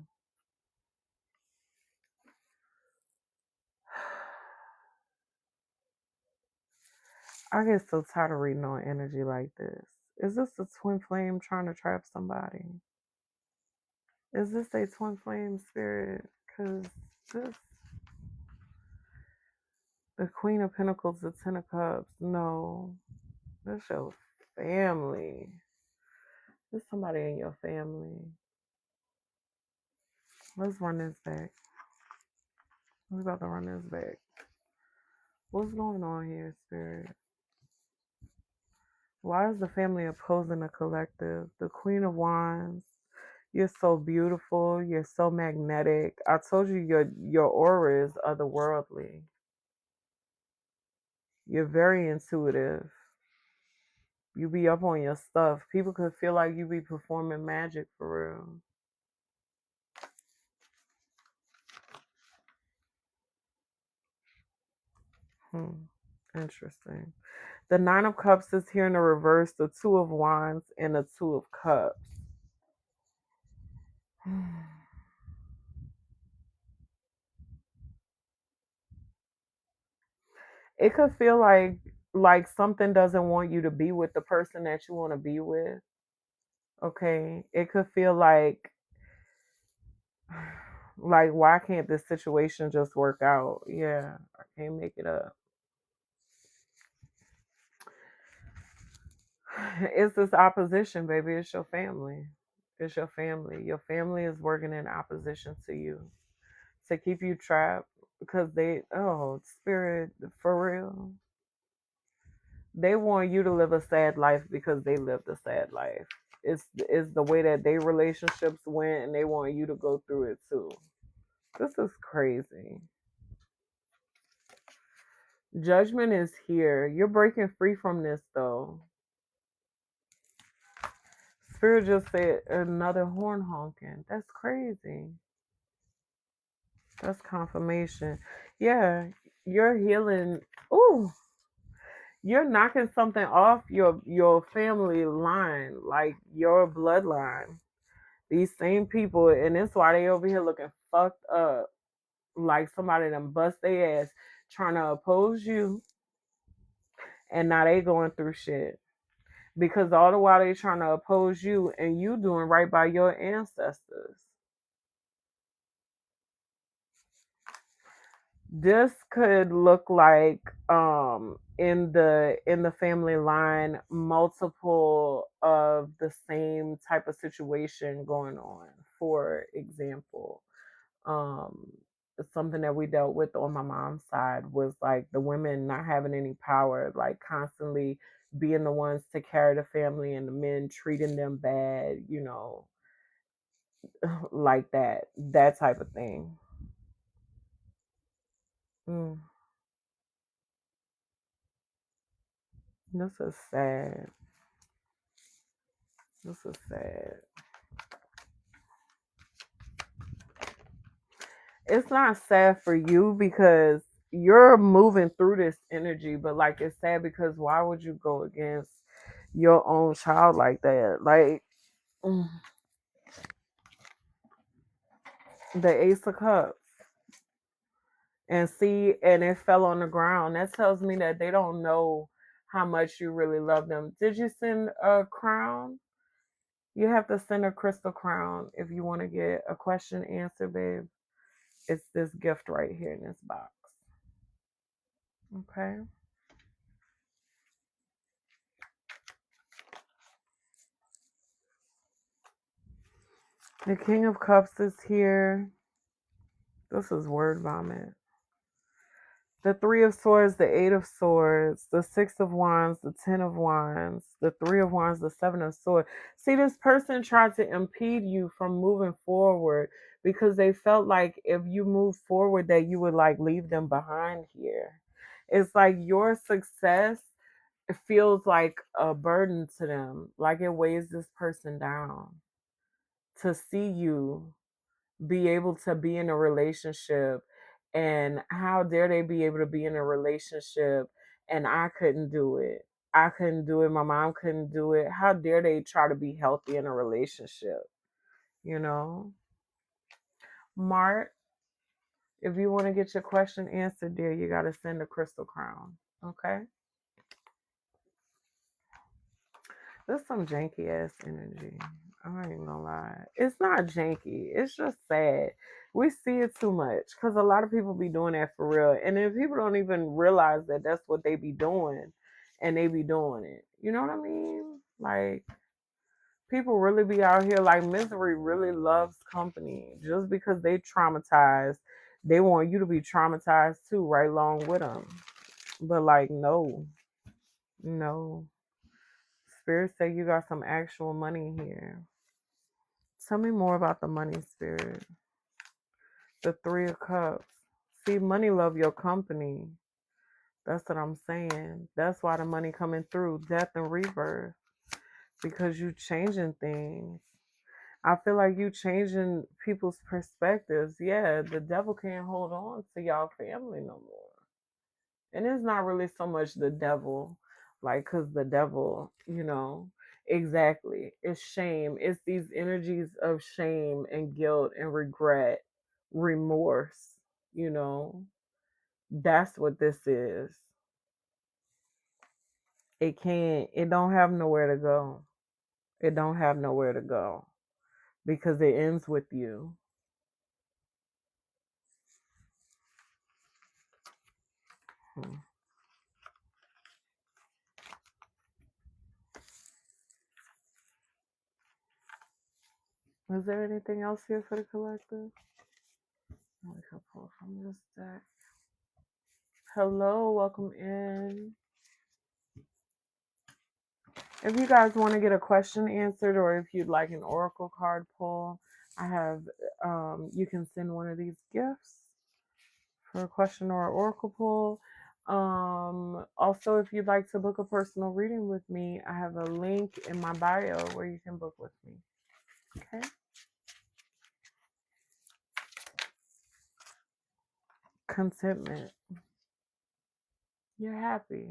I get so tired of reading on energy like this. Is this a twin flame trying to trap somebody? Is this a twin flame spirit? Because this, the Queen of Pentacles, the Ten of Cups, no. This your family. There's somebody in your family. Let's run this back. We're about to run this back. What's going on here, Spirit? Why is the family opposing the collective? The Queen of Wands. You're so beautiful. You're so magnetic. I told you your aura is otherworldly. You're very intuitive. You be up on your stuff. People could feel like you be performing magic for real. Interesting. The Nine of Cups is here in the reverse, the Two of Wands, and the Two of Cups. It could feel like something doesn't want you to be with the person that you want to be with. Okay. It could feel like why can't this situation just work out? Yeah, I can't make it up. It's this opposition, baby. It's your family. It's your family. Your family is working in opposition to you to keep you trapped because spirit, for real. They want you to live a sad life because they lived a sad life. It's the way that their relationships went, and they want you to go through it too. This is crazy. Judgment is here. You're breaking free from this though. Spirit just said another horn honking. That's crazy. That's confirmation. Yeah, you're healing. Ooh, you're knocking something off your family line, like your bloodline. These same people, and that's why they over here looking fucked up, like somebody done bust their ass trying to oppose you, and now they going through shit because all the while they trying to oppose you, and you doing right by your ancestors. This could look like in the family line multiple of the same type of situation going on. For example, um something that we dealt with on my mom's side was like the women not having any power, like constantly being the ones to carry the family and the men treating them bad, like that type of thing. Mm, this is sad. This is sad. It's not sad for you because you're moving through this energy, but like it's sad because why would you go against your own child like that? Like mm, the Ace of Cups. And it fell on the ground. That tells me that they don't know how much you really love them. Did you send a crown? You have to send a crystal crown if you want to get a question answered, babe. It's this gift right here in this box. Okay. The King of Cups is here. This is word vomit. The Three of Swords, the Eight of Swords, the Six of Wands, the Ten of Wands, the Three of Wands, the Seven of Swords. See, this person tried to impede you from moving forward because they felt like if you move forward that you would like leave them behind here. It's like your success feels like a burden to them, like it weighs this person down to see you be able to be in a relationship, and how dare they be able to be in a relationship and I couldn't do it. I couldn't do it. My mom couldn't do it. How dare they try to be healthy in a relationship? You know? Mart, if you want to get your question answered, dear, you got to send a crystal crown. Okay? That's some janky ass energy. I ain't gonna lie. It's not janky. It's just sad. We see it too much because a lot of people be doing that for real, and then people don't even realize that that's what they be doing, and they be doing it. You know what I mean? Like people really be out here. Like misery really loves company. Just because they traumatized, they want you to be traumatized too, right along with them. But like, no, no. Spirit say you got some actual money here. Tell me more about the money, Spirit. The Three of Cups. See, money love your company. That's what I'm saying. That's why the money coming through. Death and rebirth. Because you changing things. I feel like you changing people's perspectives. Yeah, the devil can't hold on to y'all family no more. And it's not really so much the devil, like, because the devil, exactly, it's shame. It's these energies of shame and guilt and regret, remorse, you know. That's what this is. It don't have nowhere to go. It don't have nowhere to go because it ends with you. Hmm. Is there anything else here for the collective? We can pull from this deck. Hello, welcome in. If you guys want to get a question answered, or if you'd like an oracle card pull, I have, you can send one of these gifts for a question or an oracle pull. Also, if you'd like to book a personal reading with me, I have a link in my bio where you can book with me. Okay. Contentment. You're happy.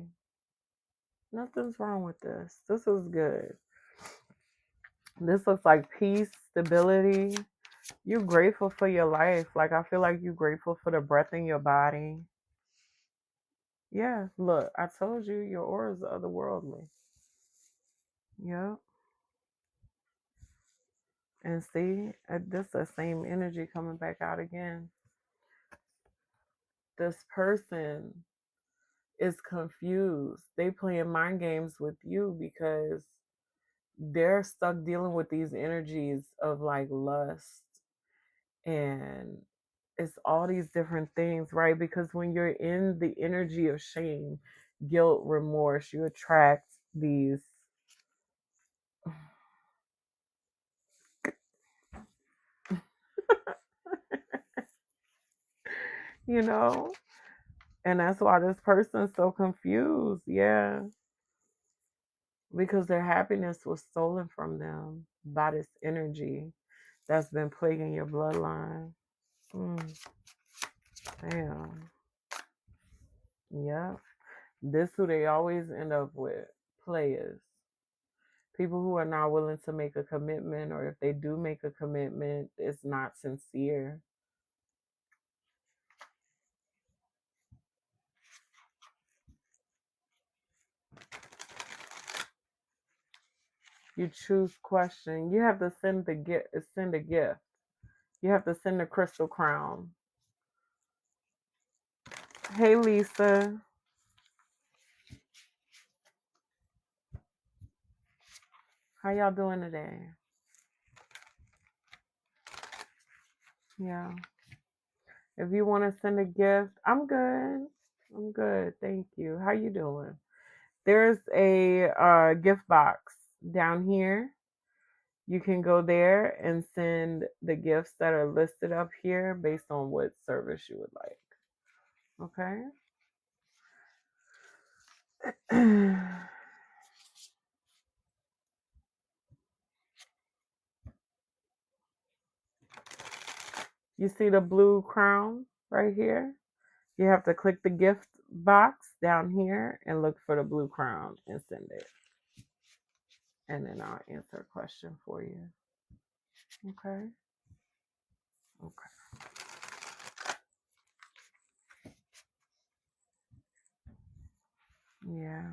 Nothing's wrong with this. This is good. This looks like peace, stability. You're grateful for your life. Like, I feel like you're grateful for the breath in your body. Yeah, look, I told you your aura is otherworldly. Yeah. And see, this is the same energy coming back out again. This person is confused. They playing mind games with you because they're stuck dealing with these energies of like lust, and it's all these different things, right? Because when you're in the energy of shame, guilt, remorse, you attract these you know, and that's why this person's so confused. Yeah, because their happiness was stolen from them by this energy that's been plaguing your bloodline. Damn. Yeah. This who they always end up with. Players. People who are not willing to make a commitment, or if they do make a commitment, it's not sincere. You choose question. You have to send the gift. Send a gift. You have to send a crystal crown. Hey, Lisa. How y'all doing today? Yeah. If you want to send a gift, I'm good. I'm good. Thank you. How you doing? There's a gift box down here. You can go there and send the gifts that are listed up here based on what service you would like. Okay. You see the blue crown right here? You have to click the gift box down here and look for the blue crown and send it. And then I'll answer a question for you. Okay? Okay. Yeah.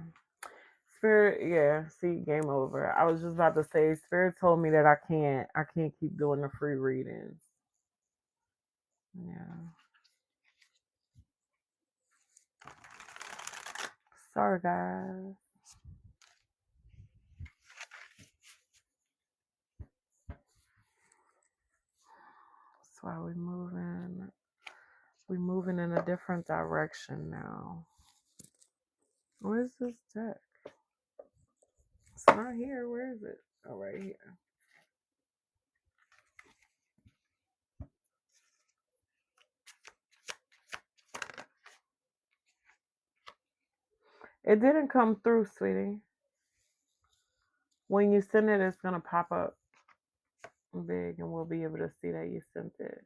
Spirit, yeah, see, game over. I was just about to say, Spirit told me that I can't keep doing the free readings. Yeah. Sorry, guys. That's why we're moving in a different direction now. Where's this deck? It's not here. Where is it? Oh, right here. It didn't come through, sweetie. When you send it, it's gonna pop up big, and we'll be able to see that you sent it.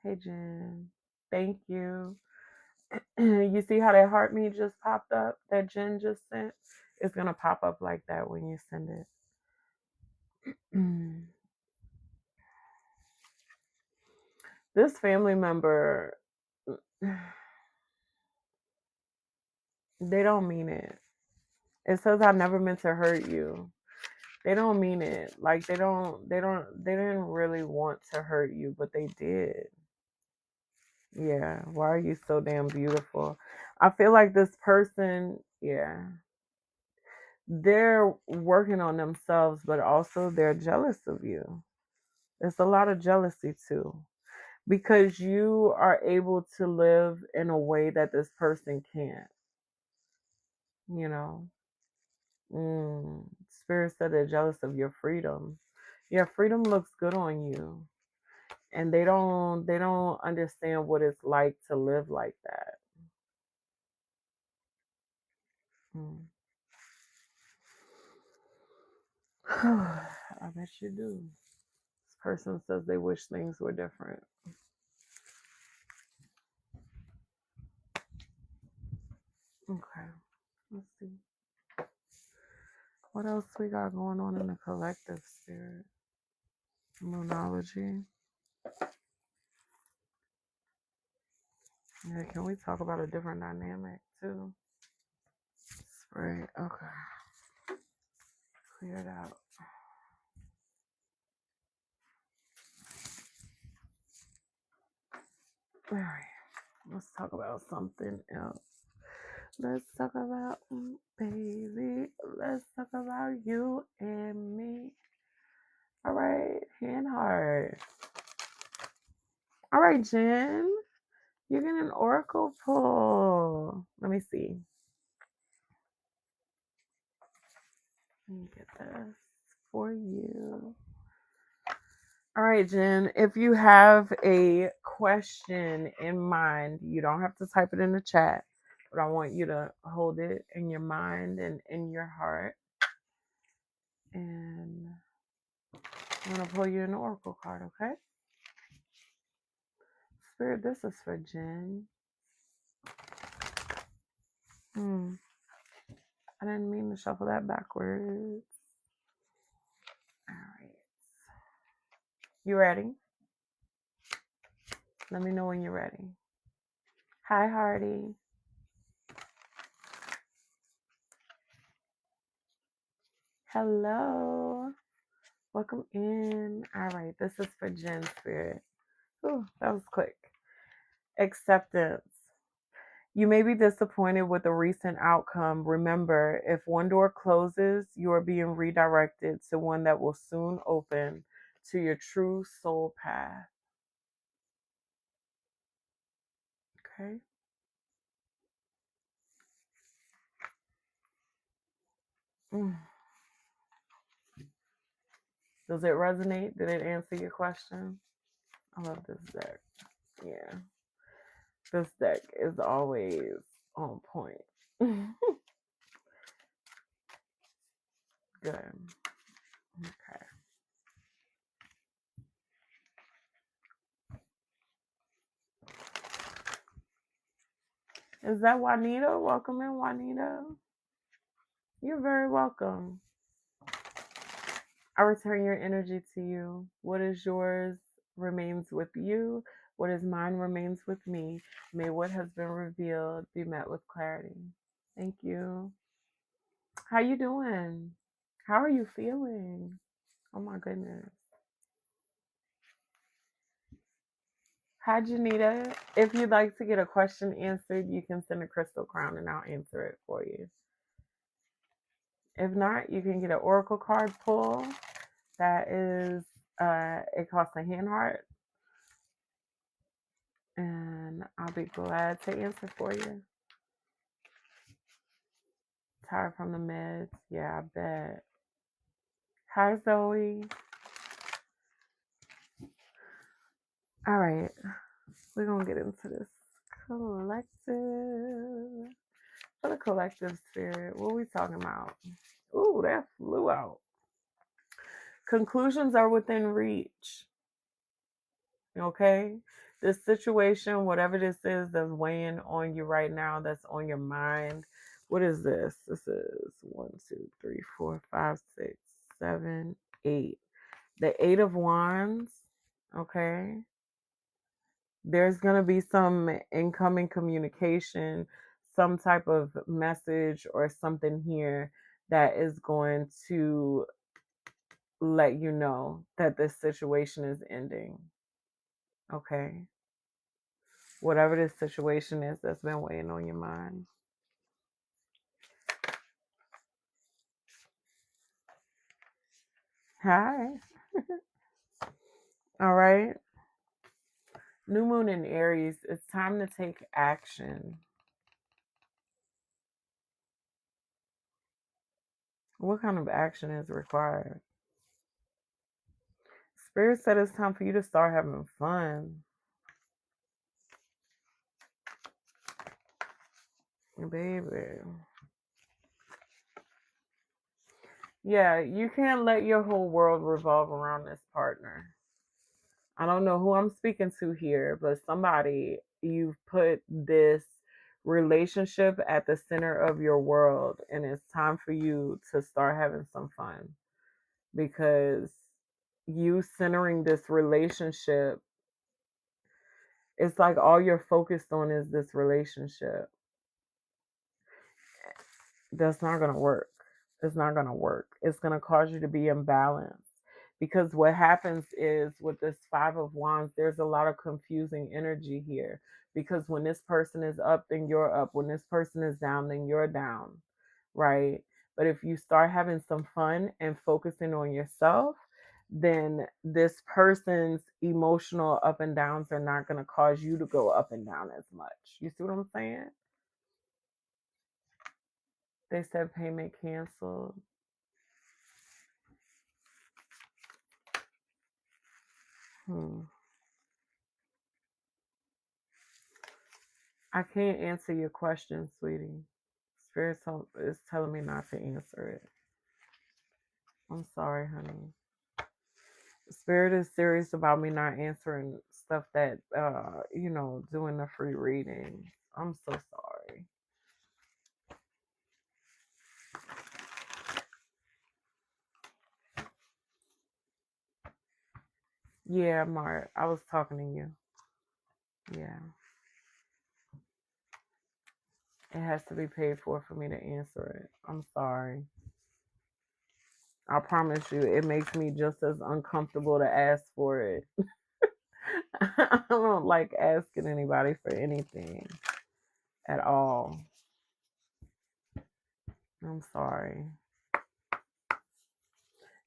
Hey, Jen. Thank you. You see how that heart me just popped up, that Jen just sent? It's going to pop up like that when you send it. This family member, they don't mean it. It says I never meant to hurt you. They don't mean it. Like they didn't really want to hurt you, but they did. Yeah. Why are you so damn beautiful? I feel like this person, yeah, they're working on themselves, but also they're jealous of you. There's a lot of jealousy too, because you are able to live in a way that this person can't, you know. Spirit said they're jealous of your freedom. Yeah, freedom looks good on you. And they don't understand what it's like to live like that. Mm. I bet you do. This person says they wish things were different. Okay, let's see. What else we got going on in the collective spirit? Moonology. Yeah, can we talk about a different dynamic too? Spray. Okay. Clear it out. All right. Let's talk about something else. Let's talk about, baby. Let's talk about you and me. All right, hand heart. All right, Jen. You're getting an oracle pull. Let me see. Let me get this for you. All right, Jen. If you have a question in mind, you don't have to type it in the chat, but I want you to hold it in your mind and in your heart. And I'm going to pull you an oracle card, okay? Spirit, this is for Jen. I didn't mean to shuffle that backwards. All right. You ready? Let me know when you're ready. Hi, Hardy. Hello. Welcome in. All right. This is for Jen, Spirit. Ooh, that was quick. Acceptance. You may be disappointed with the recent outcome. Remember, if one door closes, you are being redirected to one that will soon open to your true soul path. Okay. Does it resonate? Did it answer your question? I love this deck. Yeah. This deck is always on point. Good. Okay. Is that Juanita? Welcome in, Juanita. You're very welcome. I return your energy to you. What is yours remains with you. What is mine remains with me. May what has been revealed be met with clarity. Thank you. How you doing? How are you feeling? Oh my goodness. Hi, Janita. If you'd like to get a question answered, you can send a crystal crown and I'll answer it for you. If not, you can get an oracle card pull. That is, it costs a hand heart. And I'll be glad to answer for you. Tired from the meds? Yeah, I bet. Hi, Zoe. All right. We're going to get into this collective. For the collective spirit, what are we talking about? Ooh, that flew out. Conclusions are within reach. Okay? This situation, whatever this is that's weighing on you right now, that's on your mind. What is this? This is 1, 2, 3, 4, 5, 6, 7, 8. The 8 of Wands. Okay. There's going to be some incoming communication, some type of message or something here that is going to let you know that this situation is ending. Okay. Whatever this situation is that's been weighing on your mind. Hi. All right. New moon in Aries. It's time to take action. What kind of action is required? Spirit said it's time for you to start having fun. Baby. Yeah, you can't let your whole world revolve around this partner. I don't know who I'm speaking to here, but somebody, you've put this relationship at the center of your world, and it's time for you to start having some fun, because you centering this relationship, it's like all you're focused on is this relationship. That's not going to work. It's not going to work. It's going to cause you to be imbalanced. Because what happens is with this 5 of Wands, there's a lot of confusing energy here. Because when this person is up, then you're up. When this person is down, then you're down. Right? But if you start having some fun and focusing on yourself, then this person's emotional up and downs are not going to cause you to go up and down as much. You see what I'm saying? They said payment canceled. I can't answer your question, sweetie. Spirit is telling me not to answer it. I'm sorry, honey. Spirit is serious about me not answering stuff that, doing a free reading. I'm so sorry. Yeah, Mark, I was talking to you. Yeah. It has to be paid for me to answer it. I'm sorry. I promise you, it makes me just as uncomfortable to ask for it. I don't like asking anybody for anything at all. I'm sorry.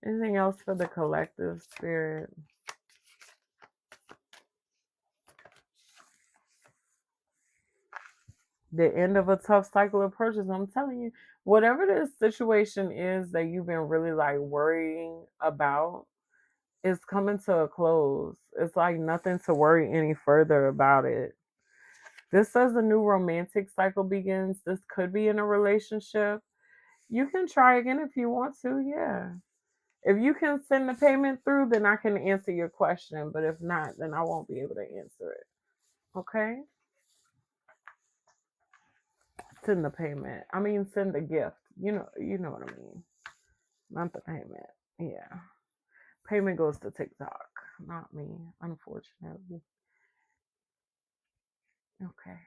Anything else for the collective, Spirit? The end of a tough cycle approaches. I'm telling you, whatever this situation is that you've been really like worrying about is coming to a close. It's like nothing to worry any further about it. This says a new romantic cycle begins. This could be in a relationship. You can try again if you want to, yeah. If you can send the payment through, then I can answer your question. But if not, then I won't be able to answer it. Okay? Send the payment. I mean, send the gift. You know what I mean. Not the payment. Yeah. Payment goes to TikTok, not me, unfortunately. Okay.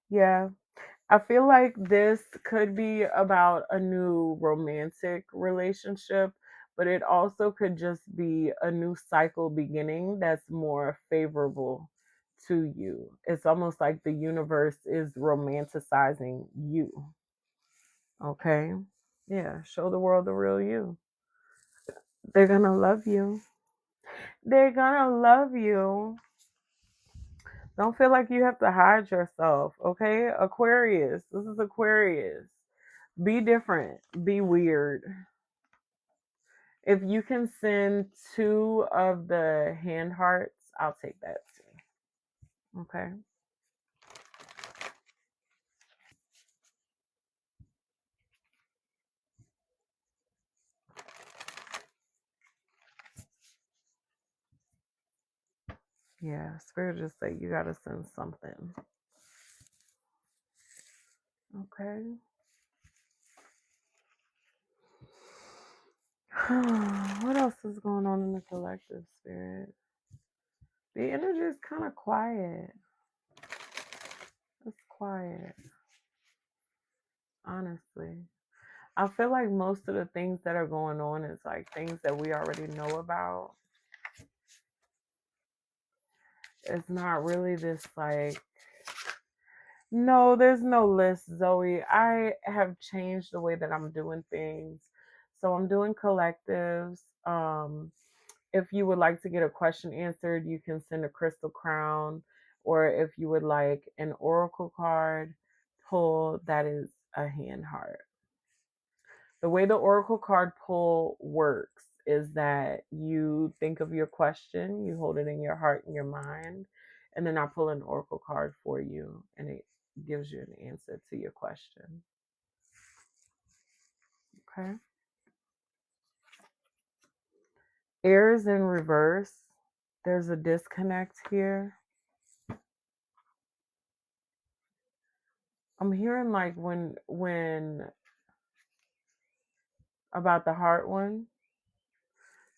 Yeah. I feel like this could be about a new romantic relationship, but it also could just be a new cycle beginning that's more favorable to you. It's almost like the universe is romanticizing you. Okay? Yeah, show the world the real you. They're gonna love you. They're gonna love you. Don't feel like you have to hide yourself, okay? Aquarius. This is Aquarius. Be different. Be weird. If you can send 2 of the hand hearts, I'll take that too. Okay. Yeah, Spirit just say you gotta send something. Okay. What else is going on in the collective, Spirit? The energy is kind of quiet. It's quiet, honestly. I feel like most of the things that are going on is like things that we already know about. It's not really this like, no, there's no list, Zoe. I have changed the way that I'm doing things. So I'm doing collectives. If you would like to get a question answered, you can send a crystal crown, or if you would like an oracle card pull, that is a hand heart. The way the oracle card pull works is that you think of your question, you hold it in your heart and your mind, and then I pull an oracle card for you, and it gives you an answer to your question. Okay. Air is in reverse. There's a disconnect here. I'm hearing like when about the heart one.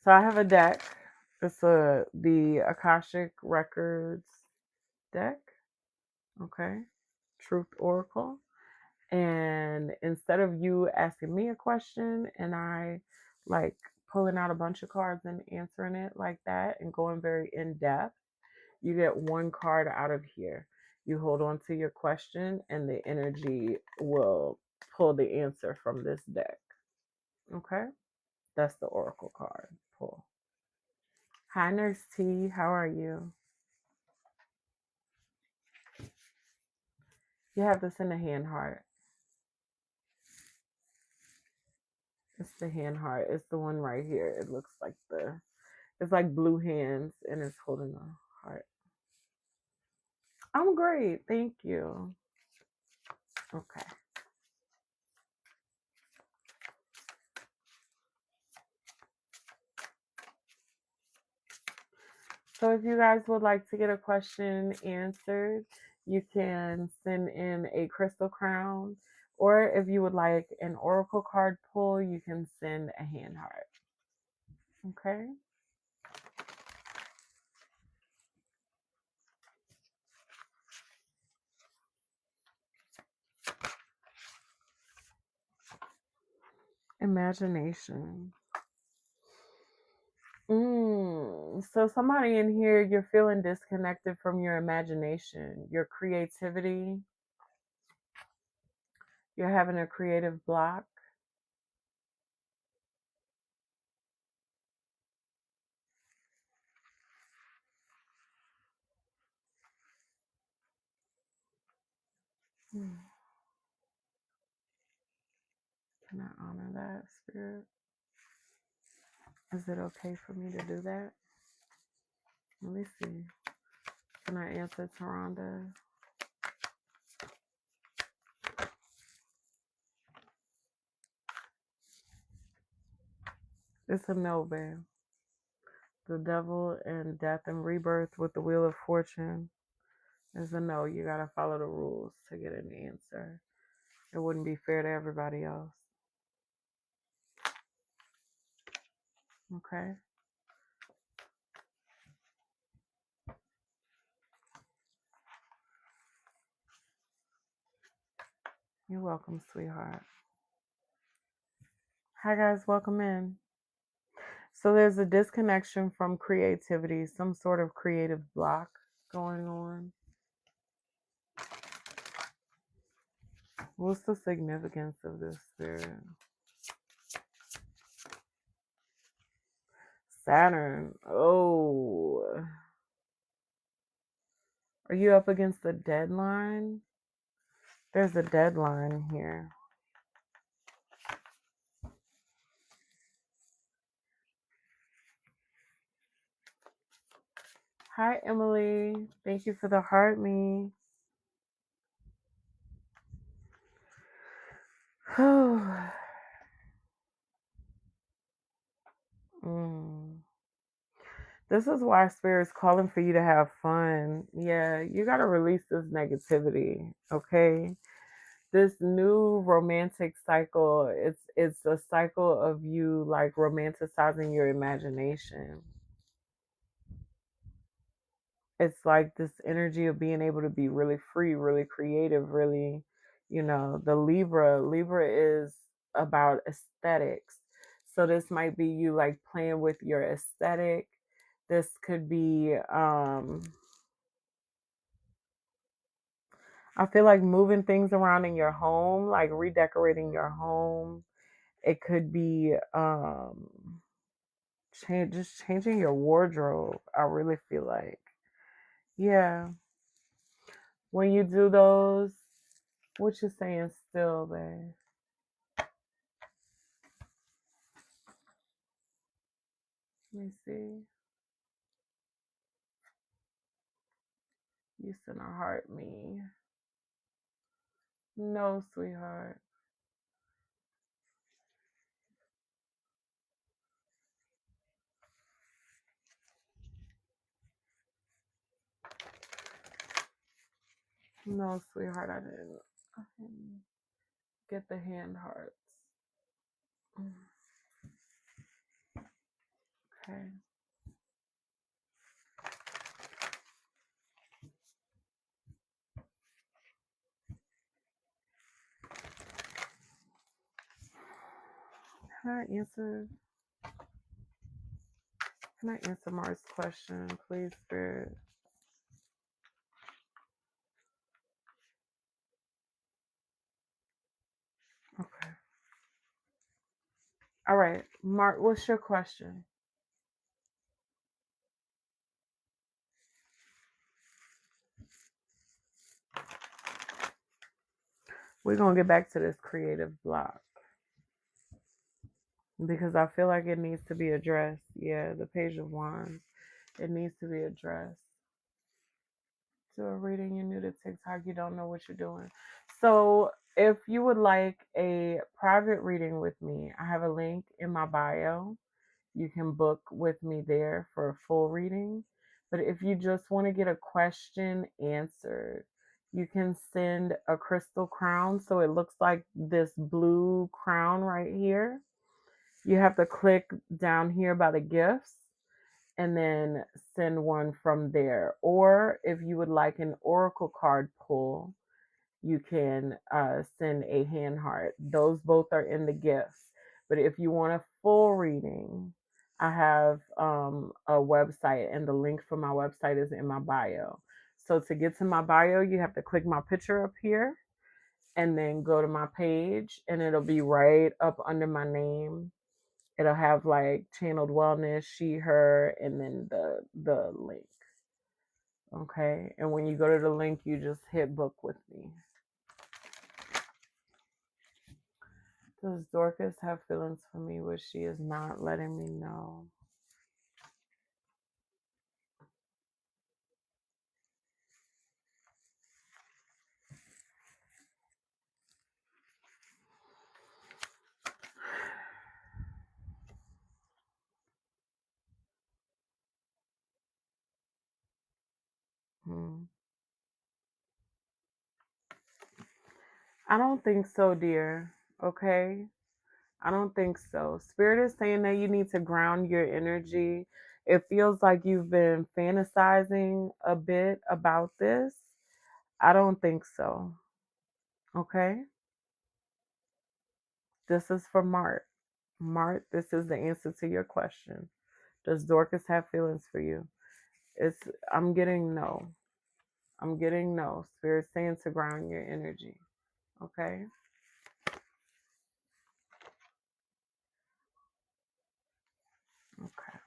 So I have a deck. It's the Akashic Records deck. Okay. Truth Oracle. And instead of you asking me a question and I like pulling out a bunch of cards and answering it like that and going very in depth, you get one card out of here. You hold on to your question and the energy will pull the answer from this deck. Okay? That's the Oracle card pull. Hi, Nurse T. How are you? You have this in the hand heart. It's the hand heart. It's the one right here. It looks like it's like blue hands and it's holding a heart. I'm great. Thank you. Okay. So if you guys would like to get a question answered, you can send in a crystal crown. Or if you would like an oracle card pull, you can send a hand heart. Okay. Imagination. So somebody in here, you're feeling disconnected from your imagination, your creativity. You're having a creative block. Can I honor that, Spirit? Is it okay for me to do that? Let me see. Can I answer Taronda? It's a no, babe. The devil and death and rebirth with the wheel of fortune is a no. You gotta follow the rules to get an answer. It wouldn't be fair to everybody else. Okay? You're welcome, sweetheart. Hi, guys. Welcome in. So there's a disconnection from creativity, some sort of creative block going on. What's the significance of this, Spirit? Saturn. Oh. Are you up against a deadline? There's a deadline here. Hi, Emily. Thank you for the heart me. This is why Spirit's calling for you to have fun. Yeah, you got to release this negativity, okay? This new romantic cycle, it's a cycle of you like romanticizing your imagination. It's like this energy of being able to be really free, really creative, really, the Libra is about aesthetics. So this might be you like playing with your aesthetic. This could be I feel like moving things around in your home, like redecorating your home. It could be just changing your wardrobe. I really feel like. Yeah. When you do those, what you saying still, babe? Let me see. You sent a heart me. No, sweetheart. No, sweetheart, I didn't get the hand hearts. Okay. Can I answer? Can I answer Mark's question, please, Spirit? Okay. All right, Mark, what's your question? We're gonna get back to this creative block because I feel like it needs to be addressed. Yeah, the Page of Wands. It needs to be addressed. To a reading, you're new to TikTok, you don't know what you're doing. So, if you would like a private reading with me, I have a link in my bio. You can book with me there for a full reading. But if you just want to get a question answered, you can send a crystal crown. So it looks like this blue crown right here. You have to click down here by the gifts and then send one from there. Or if you would like an oracle card pull, you can send a hand heart. Those both are in the gifts. But if you want a full reading, I have a website, and the link for my website is in my bio. So to get to my bio, you have to click my picture up here and then go to my page, and it'll be right up under my name. It'll have like channeled wellness, she, her, and then the link. Okay. And when you go to the link, you just hit book with me. Does Dorcas have feelings for me, which she is not letting me know? Hmm. I don't think so, dear. Okay? I don't think so. Spirit is saying that you need to ground your energy. It feels like you've been fantasizing a bit about this. I don't think so. Okay? This is for Mart. Mart, this is the answer to your question. Does Dorcas have feelings for you? It's I'm getting no. I'm getting no. Spirit saying to ground your energy. Okay? Okay.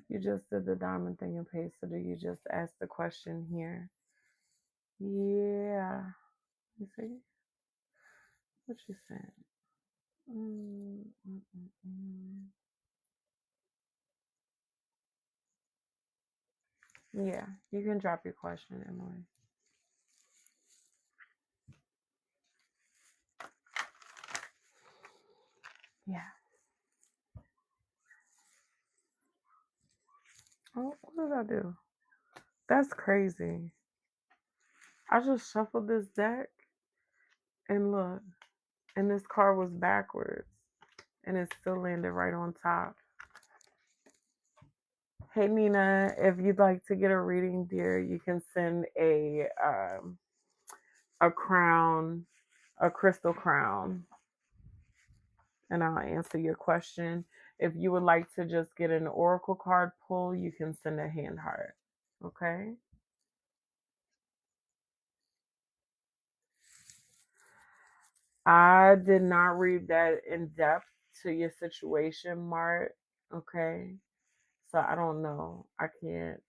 You just did the diamond thing and paste, so do you just ask the question here? Yeah. You see? What you said? Mm, mm, mm, mm. Yeah, you can drop your question, Emily. Yeah. I do? That's crazy. I just shuffled this deck and look, and this card was backwards and it still landed right on top. Hey Nina, if you'd like to get a reading, dear, you can send a crown, a crystal crown, and I'll answer your question. If you would like to just get an oracle card pull, you can send a hand heart. Okay? I did not read that in depth to your situation, Mart. Okay? So I don't know. I can't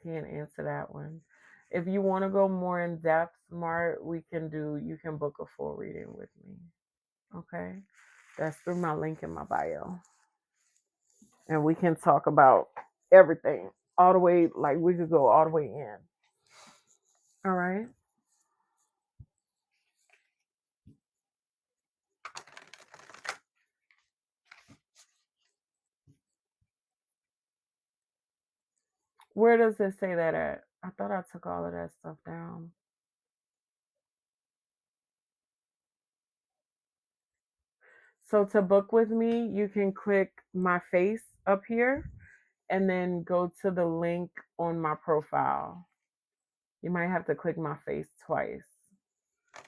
answer that one. If you want to go more in depth, Mart, you can book a full reading with me. Okay? That's through my link in my bio. And we can talk about everything. All the way, like we could go all the way in. All right. Where does it say that at? I thought I took all of that stuff down. So to book with me, you can click my face up here and then go to the link on my profile. You might have to click my face twice.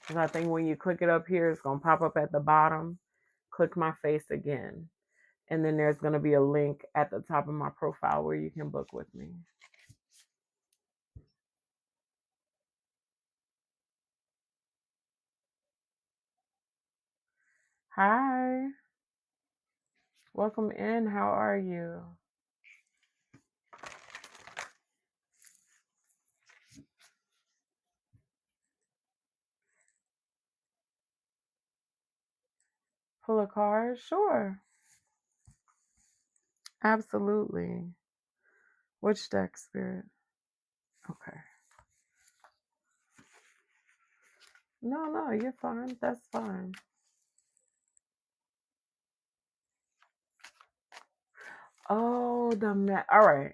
Because I think when you click it up here, it's going to pop up at the bottom. Click my face again. And then there's going to be a link at the top of my profile where you can book with me. Hi. Welcome in. How are you? Pull a card? Sure. Absolutely. Which deck, Spirit? Okay. No, you're fine. That's fine. Oh, all right.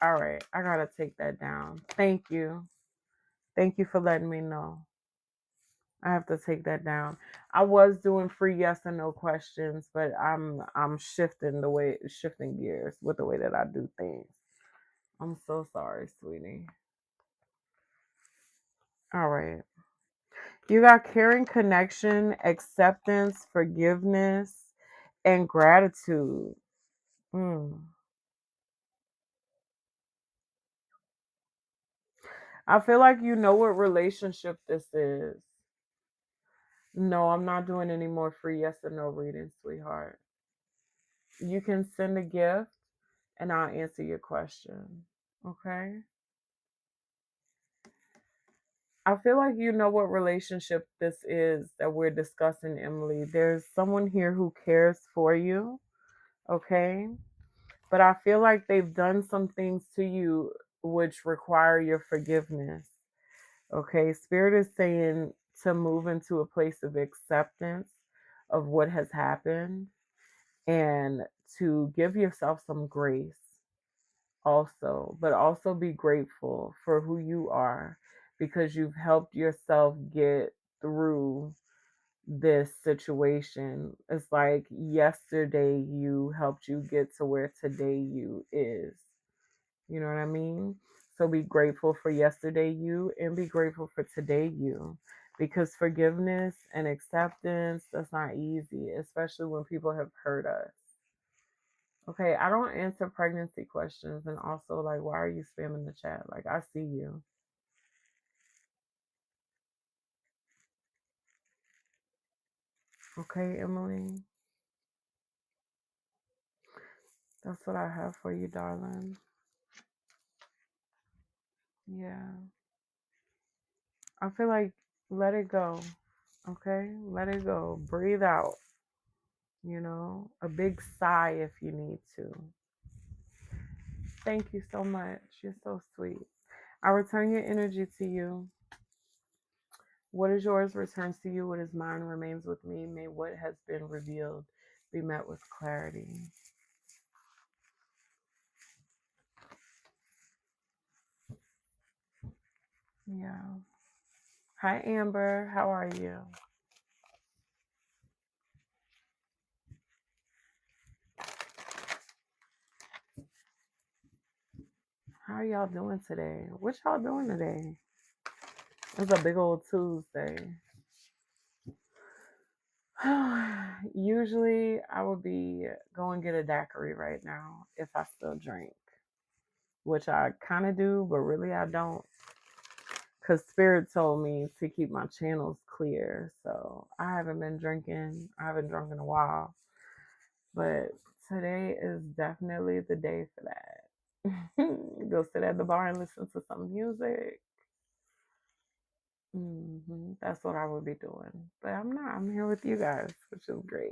All right. I gotta take that down. Thank you. Thank you for letting me know. I have to take that down. I was doing free yes and no questions, but I'm shifting gears with the way that I do things. I'm so sorry, sweetie. All right. You got caring connection, acceptance, forgiveness, and gratitude. Mm. I feel like you know what relationship this is. No, I'm not doing any more free yes or no readings, sweetheart. You can send a gift and I'll answer your question. Okay? I feel like you know what relationship this is that we're discussing, Emily. There's someone here who cares for you. Okay? But I feel like they've done some things to you which require your forgiveness. Okay, Spirit is saying to move into a place of acceptance of what has happened and to give yourself some grace also, but also be grateful for who you are because you've helped yourself get through this situation. It's like yesterday you helped you get to where today you is. You know what I mean? So be grateful for yesterday you and be grateful for today you. Because forgiveness and acceptance, that's not easy, especially when people have hurt us. Okay, I don't answer pregnancy questions and also like why are you spamming the chat? Like I see you. Okay, Emily. That's what I have for you, darling. Yeah. I feel like let it go. Okay? Let it go. Breathe out. A big sigh if you need to. Thank you so much. You're so sweet. I return your energy to you. What is yours returns to you. What is mine remains with me. May what has been revealed be met with clarity. Yeah. Hi, Amber. How are you? How are y'all doing today? What y'all doing today? It's a big old Tuesday. Usually, I would be going get a daiquiri right now if I still drink, which I kind of do, but really I don't. Because Spirit told me to keep my channels clear. So I haven't been drinking. I haven't drunk in a while. But today is definitely the day for that. Go sit at the bar and listen to some music. That's what I would be doing. But I'm not. I'm here with you guys, which is great.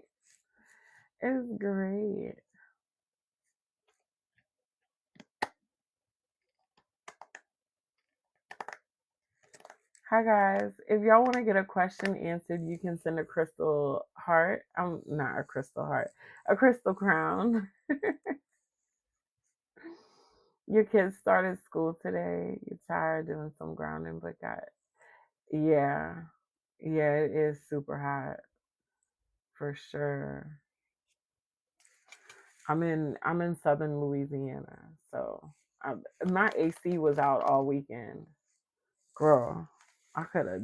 It's great. Hi guys. If y'all want to get a question answered, you can send a crystal heart. I'm not a crystal heart, a crystal crown. Your kids started school today. You're tired doing some grounding, but got yeah, yeah. It is super hot for sure. I'm in southern Louisiana, so my AC was out all weekend. Girl, I could have.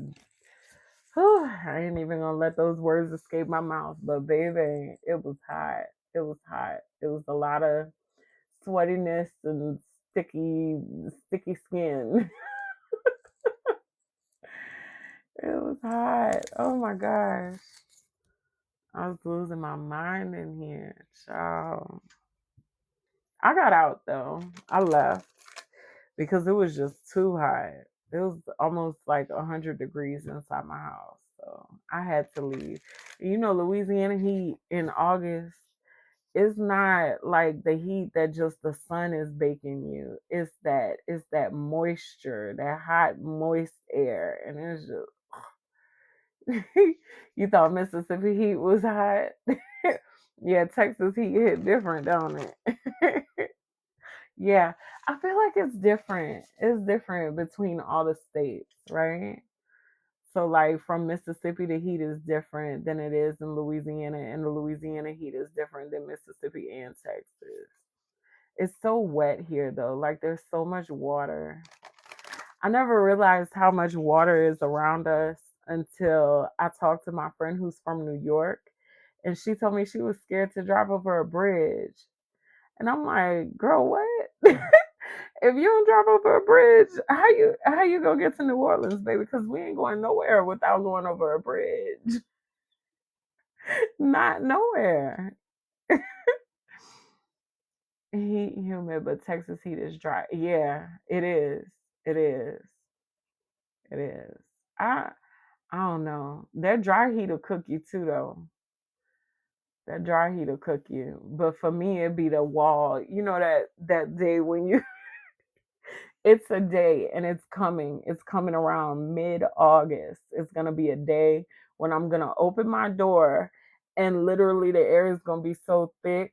I ain't even gonna let those words escape my mouth, but baby, it was hot. It was hot. It was a lot of sweatiness and sticky skin. It was hot. Oh my gosh. I was losing my mind in here. Child. I got out though. I left because it was just too hot. It was almost like 100 degrees inside my house. So I had to leave. You know, Louisiana heat in August is not like the heat that just the sun is baking you. It's that moisture, that hot, moist air. And it's just you thought Mississippi heat was hot. Yeah, Texas heat hit different, don't it? Yeah, I feel like it's different. It's different between all the states, right? So, like from Mississippi, the heat is different than it is in Louisiana, and the Louisiana heat is different than Mississippi and Texas. It's so wet here, though. Like, there's so much water. I never realized how much water is around us until I talked to my friend who's from New York, and she told me she was scared to drive over a bridge. And I'm like, girl, what? If you don't drive over a bridge, how you gonna get to New Orleans, baby? Because we ain't going nowhere without going over a bridge. Not nowhere. Heat humid, but Texas heat is dry. Yeah, it is. It is. It is. I I don't know. That dry heat will cook you too, though. That dry heat will cook you. But for me, it'd be the wall. You know that day when you it's a day and it's coming. It's coming around mid-August. It's gonna be a day when I'm gonna open my door and literally the air is gonna be so thick.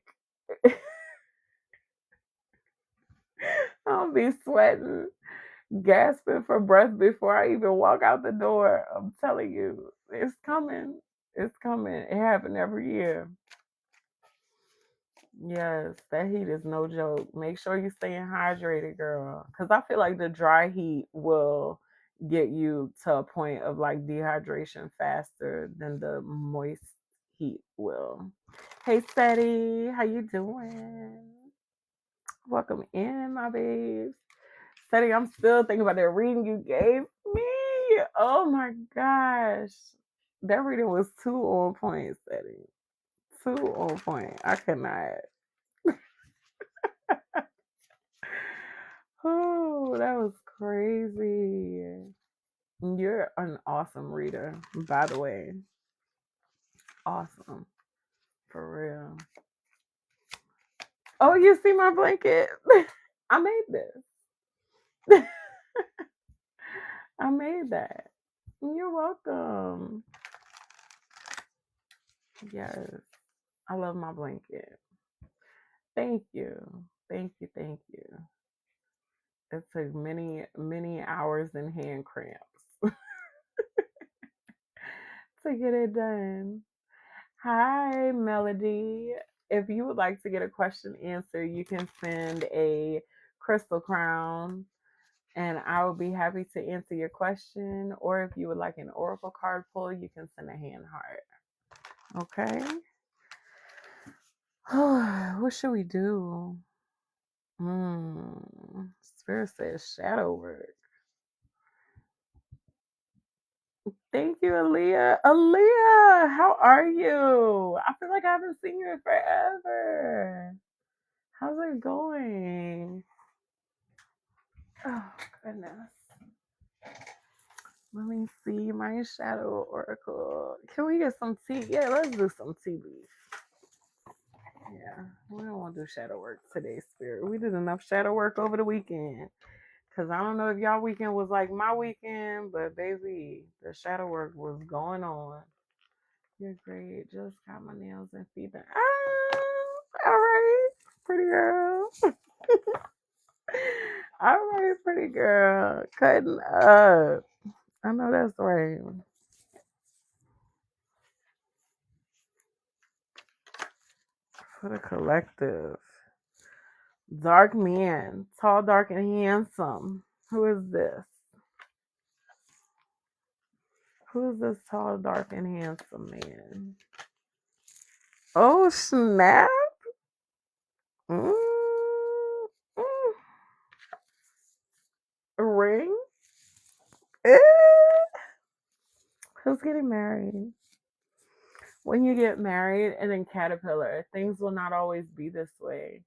I'll be sweating, gasping for breath before I even walk out the door. I'm telling you, it's coming. It's coming. It happens every year. Yes, that heat is no joke. Make sure you staying hydrated, girl. Because I feel like the dry heat will get you to a point of like dehydration faster than the moist heat will. Hey, Seti, how you doing? Welcome in, my babes. Seti, I'm still thinking about that reading you gave me. Oh my gosh. That reading was too on point, Seti. Too on point. I cannot. Oh, that was crazy. You're an awesome reader, by the way. Awesome. For real. Oh, you see my blanket? I made this. I made that. You're welcome. Yes. I love my blanket. Thank you. Thank you. Thank you. It took many, many hours and hand cramps to get it done. Hi, Melody. If you would like to get a question answered, you can send a crystal crown and I will be happy to answer your question. Or if you would like an oracle card pull, you can send a hand heart. Okay. What should we do? Spirit says shadow work. Thank you, Aaliyah. Aaliyah, how are you? I feel like I haven't seen you in forever. How's it going? Oh, goodness. Let me see my shadow oracle. Can we get some tea? Yeah, let's do some tea leaf. Yeah, we don't want to do shadow work today, Spirit. We did enough shadow work over the weekend. Because I don't know if y'all weekend was like my weekend, but baby, the shadow work was going on. You're great. Just got my nails and feet done. All right, pretty girl. All right, pretty girl. Cutting up. I know that's right. For the collective. Dark man. Tall, dark, and handsome. Who is this? Who is this tall, dark, and handsome man? Oh, snap. Mm, mm. A ring? Eh. Who's getting married? When you get married and in Caterpillar, things will not always be this way.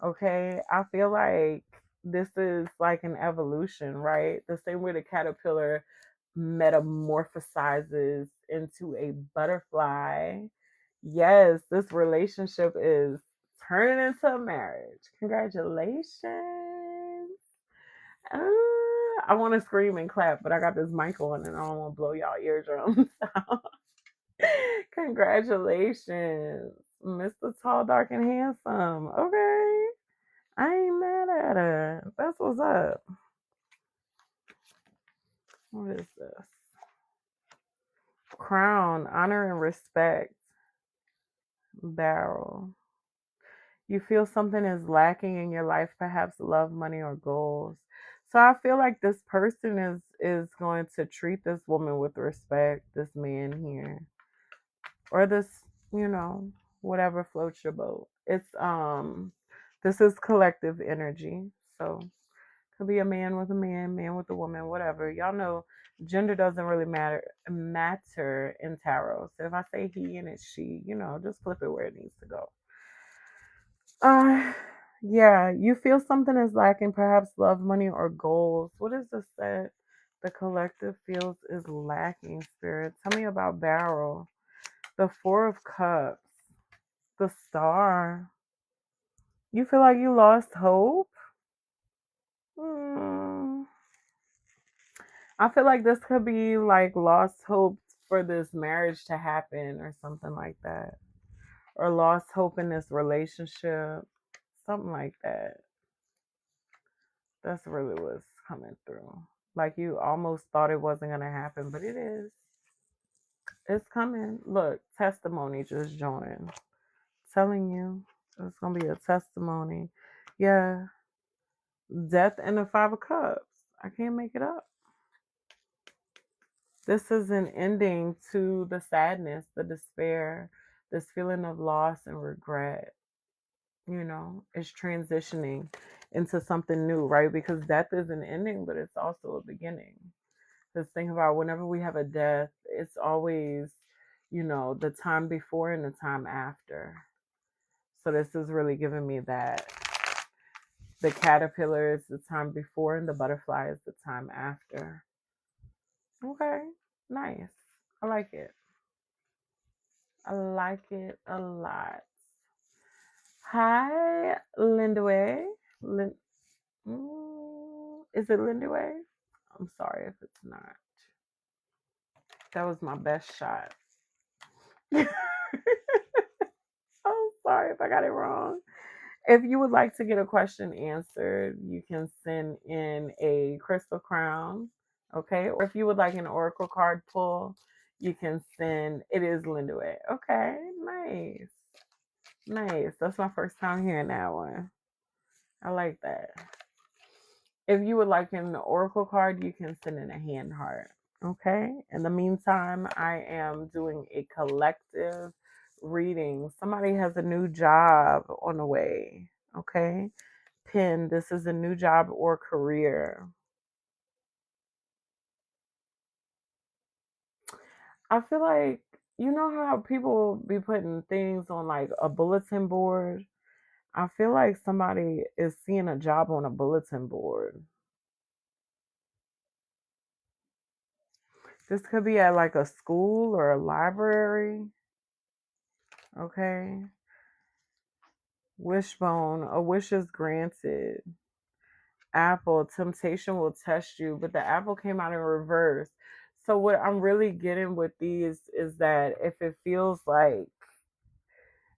Okay? I feel like this is like an evolution, right? The same way the caterpillar metamorphosizes into a butterfly. Yes, this relationship is turning into a marriage. Congratulations. I want to scream and clap, but I got this mic on and I don't want to blow y'all eardrums out. Congratulations, Mr. Tall, Dark, and Handsome. Okay. I ain't mad at it. That's what's up. What is this? Crown, honor and respect. Barrel. You feel something is lacking in your life, perhaps love, money, or goals. So I feel like this person is going to treat this woman with respect, this man here. Or this, whatever floats your boat. This is collective energy. So could be a man with a man with a woman, whatever. Y'all know gender doesn't really matter in tarot. So if I say he and it's she, just flip it where it needs to go. Yeah, you feel something is lacking, perhaps love, money, or goals. What is this that the collective feels is lacking, Spirit? Tell me about Barrel. The Four of Cups. The Star. You feel like you lost hope? Hmm. I feel like this could be like lost hope for this marriage to happen or something like that. Or lost hope in this relationship. Something like that. That's really what's coming through. Like you almost thought it wasn't going to happen, but it is. It's coming. Look, testimony just joined. Telling you, it's going to be a testimony. Yeah. Death and the Five of Cups. I can't make it up. This is an ending to the sadness, the despair, this feeling of loss and regret. It's transitioning into something new, right? Because death is an ending, but it's also a beginning. Just think about whenever we have a death, it's always, the time before and the time after. So this is really giving me that. The caterpillar is the time before and the butterfly is the time after. Okay, nice. I like it. I like it a lot. Hi, Lindaway. Is it Lindaway? I'm sorry if it's not. That was my best shot. I'm sorry if I got it wrong. If you would like to get a question answered, you can send in a crystal crown, okay? Or if you would like an oracle card pull, you can send, it is Linda. Okay, nice. Nice. That's my first time hearing that one. I like that. If you would like an oracle card, you can send in a hand heart. Okay. In the meantime, I am doing a collective reading. Somebody has a new job on the way. Okay. Pin, this is a new job or career. I feel like, you know how people be putting things on like a bulletin board? I feel like somebody is seeing a job on a bulletin board. This could be at like a school or a library. Okay. Wishbone, a wish is granted. Apple, temptation will test you, but the apple came out in reverse. So what I'm really getting with these is that if it feels like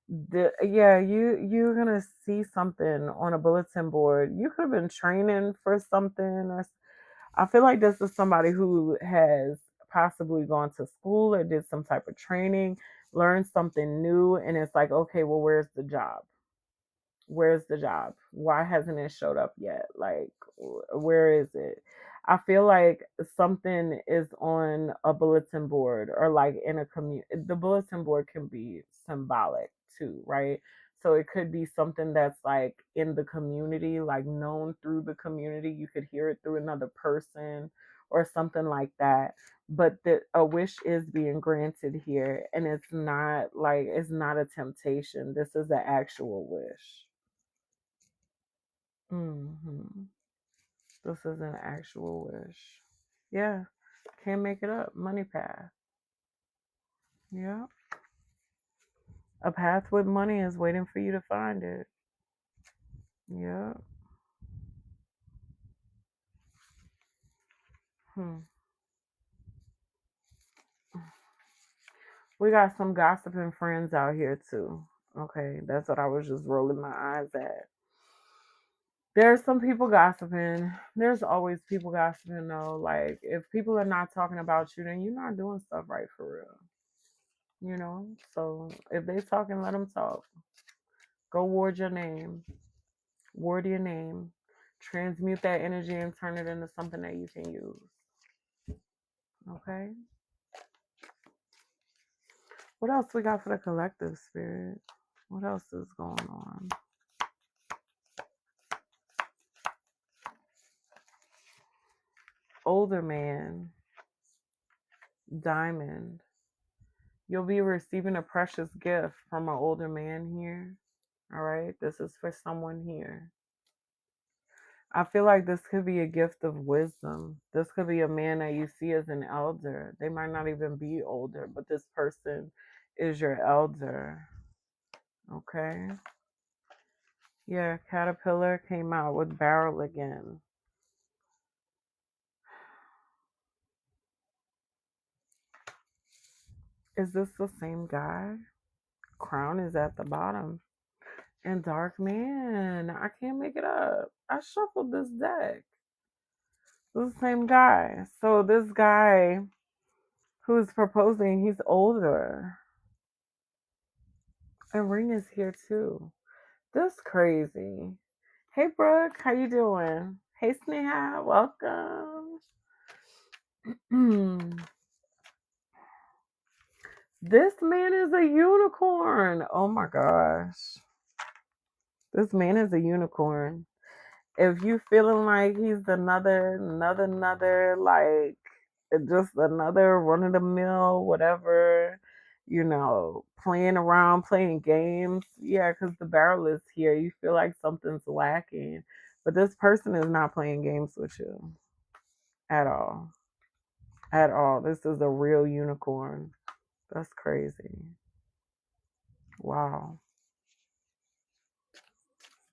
you're gonna see something on a bulletin board. You could have been training for something, or I feel like this is somebody who has possibly gone to school or did some type of training, learned something new, and it's like, okay, well, where's the job? Where's the job? Why hasn't it showed up yet? Like, where is it? I feel like something is on a bulletin board or like in a community. The bulletin board can be symbolic too, right? So it could be something that's like in the community, like known through the community. You could hear it through another person or something like that. But a wish is being granted here, and it's not a temptation. This is an actual wish. Hmm. This is an actual wish. Yeah. Can't make it up. Money path. Yeah. A path with money is waiting for you to find it. Yeah. Hmm. We got some gossiping friends out here too. Okay. That's what I was just rolling my eyes at. There's some people gossiping. There's always people gossiping though. Like if people are not talking about you, then you're not doing stuff right for real. You know? So if they talking, let them talk. Go ward your name. Word your name, transmute that energy and turn it into something that you can use. Okay. What else we got for the collective spirit? What else is going on? Older man, diamond. You'll be receiving a precious gift from an older man here. All right. This is for someone here. I feel like this could be a gift of wisdom. This could be a man that you see as an elder. They might not even be older, but this person is your elder. Okay. Yeah, Caterpillar came out with Barrel again. Is this the same guy? Crown is at the bottom. And Dark Man. I can't make it up. I shuffled this deck. This is the same guy. So this guy who's proposing, he's older. And Ring is here too. This crazy. Hey Brooke, how you doing? Hey Sneha, welcome. This man is a unicorn. Oh my gosh. This man is a unicorn. If you feeling like he's another, like just another run of the mill, whatever, playing around, playing games. Yeah, because the barrel is here. You feel like something's lacking. But this person is not playing games with you at all. At all. This is a real unicorn. That's crazy. Wow.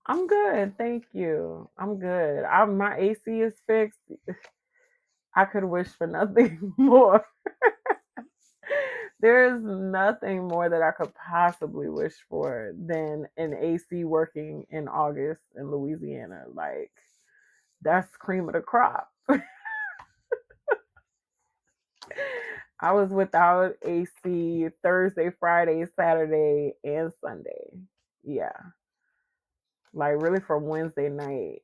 I'm good, thank you. I'm good. My AC is fixed. I could wish for nothing more. There's nothing more that I could possibly wish for than an AC working in August in Louisiana. Like, that's cream of the crop. I was without AC Thursday, Friday, Saturday, and Sunday. Yeah. Like, really from Wednesday night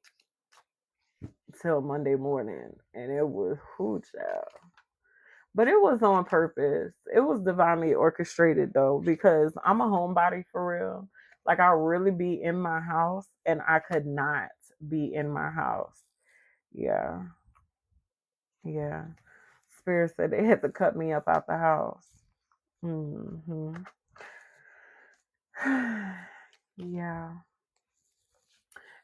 till Monday morning. And it was, whoo, child. But it was on purpose. It was divinely orchestrated though, because I'm a homebody for real. Like, I really be in my house and I could not be in my house. Yeah. Yeah. Spirit said they had to cut me up out the house. Hmm. Yeah.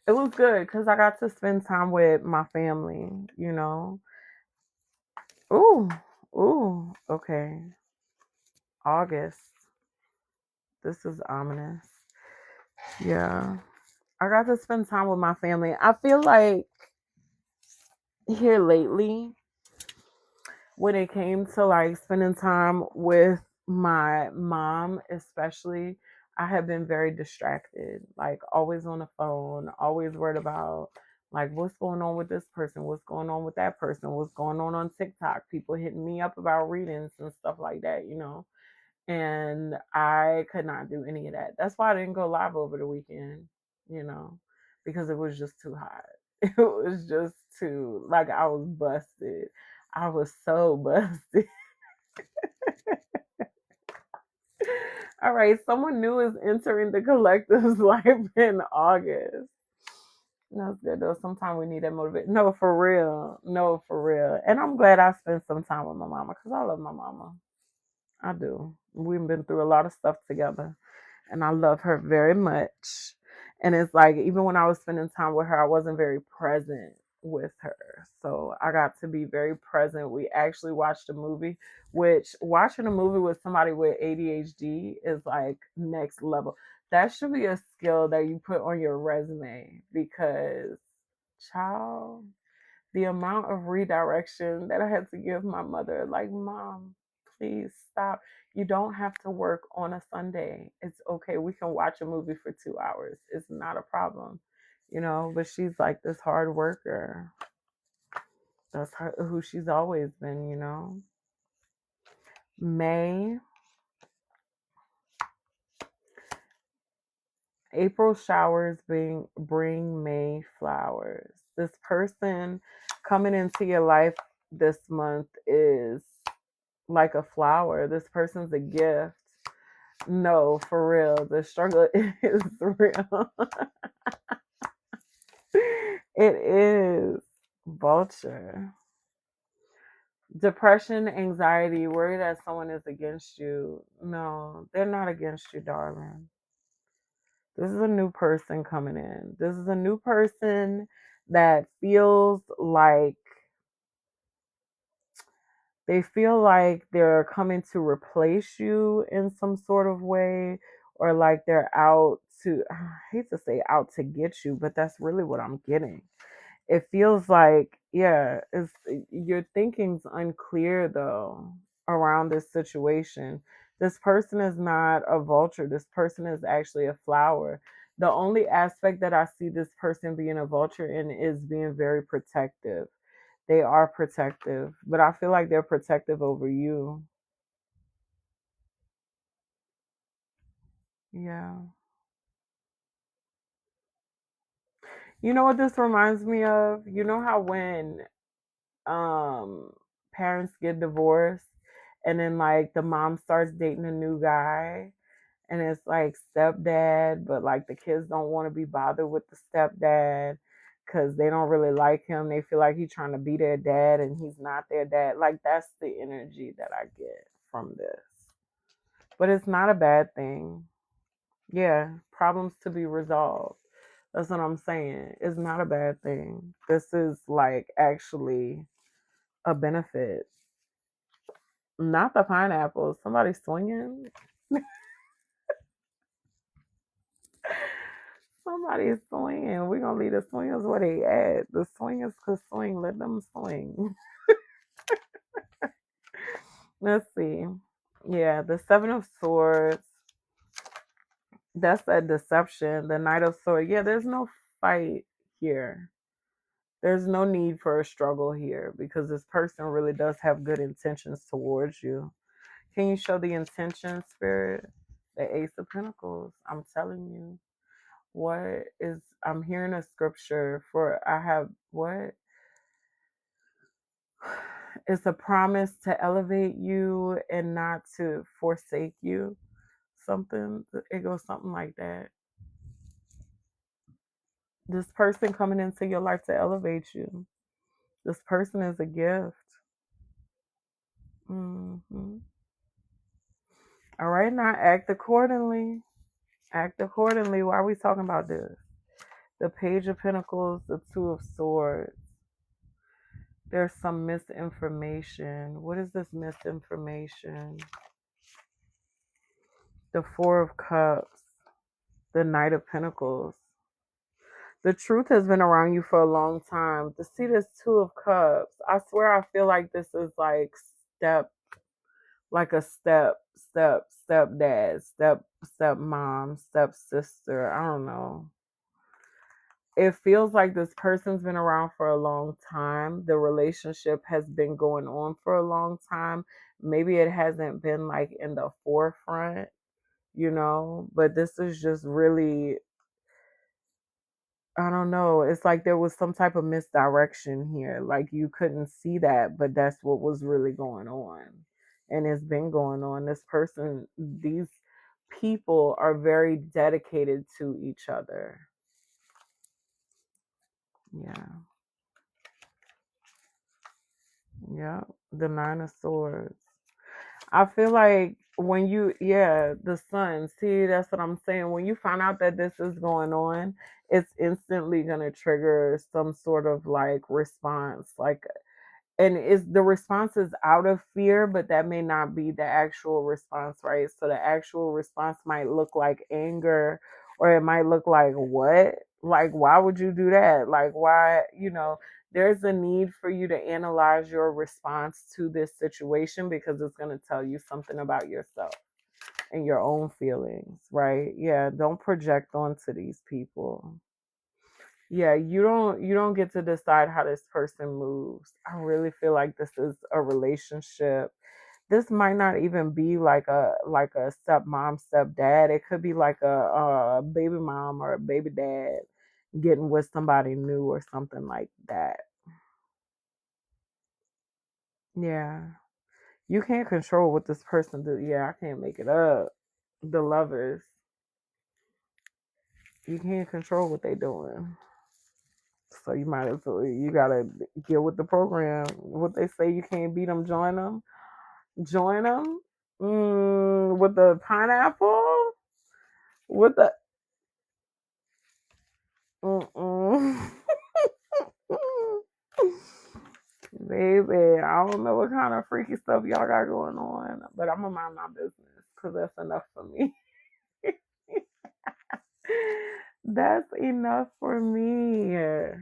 It was good because I got to spend time with my family, you know. Ooh, ooh, okay. August. This is ominous. Yeah. I got to spend time with my family. I feel like here lately, when it came to like spending time with my mom, especially, I have been very distracted, like always on the phone, always worried about like what's going on with this person, what's going on with that person, what's going on TikTok, people hitting me up about readings and stuff like that, you know. And I could not do any of that. That's why I didn't go live over the weekend, you know, because it was just too hot. It was just too, like, I was busted. I was so busted. All right, someone new is entering the collective's life in August. That's good though. Sometimes we need that motivation. No, for real. No, for real. And I'm glad I spent some time with my mama because I love my mama. I do. We've been through a lot of stuff together, and I love her very much. And it's like, even when I was spending time with her, I wasn't very present with her. So I got to be very present. We actually watched a movie, which watching a movie with somebody with ADHD is like next level. That should be a skill that you put on your resume because, child, the amount of redirection that I had to give my mother, like, Mom, please stop. You don't have to work on a Sunday. It's okay. We can watch a movie for 2 hours. It's not a problem, you know. But she's like this hard worker. That's who she's always been, you know. May, April showers bring May flowers. This person coming into your life this month is like a flower. This person's a gift. No, for real. The struggle is real. It is. Vulture. Depression, anxiety, worry that someone is against you. No, they're not against you, darling. This is a new person coming in. This is a new person that feels like they feel like they're coming to replace you in some sort of way, or like they're out to, I hate to say out to get you, but that's really what I'm getting. It feels like, yeah, it's, your thinking's unclear though around this situation. This person is not a vulture. This person is actually a flower. The only aspect that I see this person being a vulture in is being very protective. They are protective, but I feel like they're protective over you. Yeah. You know what this reminds me of? You know how when um parents get divorced and then like the mom starts dating a new guy and it's like stepdad, but like the kids don't want to be bothered with the stepdad because they don't really like him. They feel like he's trying to be their dad and he's not their dad. Like, that's the energy that I get from this. But it's not a bad thing. Yeah, problems to be resolved. That's what I'm saying. It's not a bad thing. This is like actually a benefit. Not the pineapple. Somebody swinging. Somebody's swinging. We're gonna leave the swingers where they at. The swingers could swing. Let them swing. Let's see. Yeah, the Seven of Swords, that's a deception. The Knight of Swords, yeah, there's no fight here. There's no need for a struggle here because this person really does have good intentions towards you. Can you show the intention, Spirit? The Ace of Pentacles. I'm telling you. What is, I'm hearing a scripture for, I have, what? It's a promise to elevate you and not to forsake you. Something, it goes something like that. This person coming into your life to elevate you. This person is a gift. Hmm. All right, now act accordingly. Act accordingly. Why are we talking about this? The Page of Pentacles, the Two of Swords. There's some misinformation. What is this misinformation? The Four of Cups, the Knight of Pentacles. The truth has been around you for a long time. To see this Two of Cups, I swear I feel like this is like step, like a stepdad, step mom, step sister. I don't know. It feels like this person's been around for a long time. The relationship has been going on for a long time. Maybe it hasn't been like in the forefront, but this is just really, I don't know. It's like there was some type of misdirection here. Like you couldn't see that, but that's what was really going on. And it's been going on. These people are very dedicated to each other. Yeah. Yeah. The Nine of Swords. I feel like the sun, see, that's what I'm saying. When you find out that this is going on, it's instantly going to trigger some sort of like response. Like, and is the response is out of fear, but that may not be the actual response, right? So the actual response might look like anger, or it might look like, what? Like, why would you do that? Like, why? There's a need for you to analyze your response to this situation because it's going to tell you something about yourself and your own feelings, right? Yeah, don't project onto these people. Yeah, you don't get to decide how this person moves. I really feel like this is a relationship. This might not even be like a stepmom, stepdad. It could be like a baby mom or a baby dad getting with somebody new or something like that. Yeah. You can't control what this person do. Yeah, I can't make it up. The Lovers. You can't control what they doing. So you might as well, you gotta get with the program. What they say, you can't beat them, join them. Join them. With the pineapple. With the mm-mm. Baby, I don't know what kind of freaky stuff y'all got going on, but I'm gonna mind my business because that's enough for me. That's enough for me.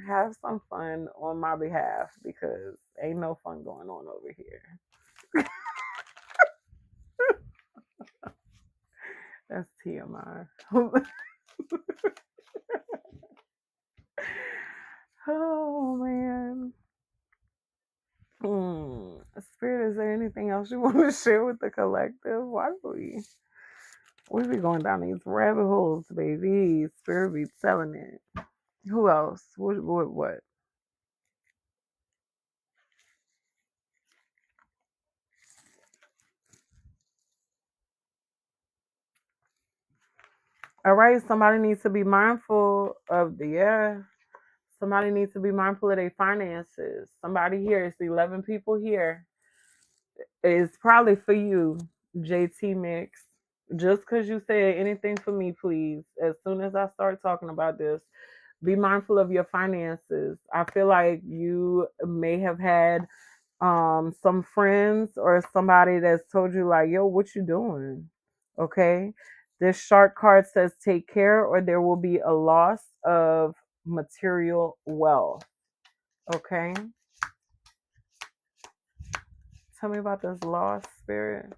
Have some fun on my behalf because ain't no fun going on over here. That's TMI. Oh man. Spirit, is there anything else you want to share with the collective? Why do we be going down these rabbit holes, baby? Spirit be telling it. Who else? What? All right, somebody needs to be mindful of somebody needs to be mindful of their finances. Somebody here, it's 11 people here. It's probably for you, JT Mix. Just because you said anything for me, please. As soon as I start talking about this, be mindful of your finances. I feel like you may have had some friends or somebody that's told you like, yo, what you doing? Okay. This shark card says take care or there will be a loss of material wealth. Okay. Tell me about this lost, Spirit.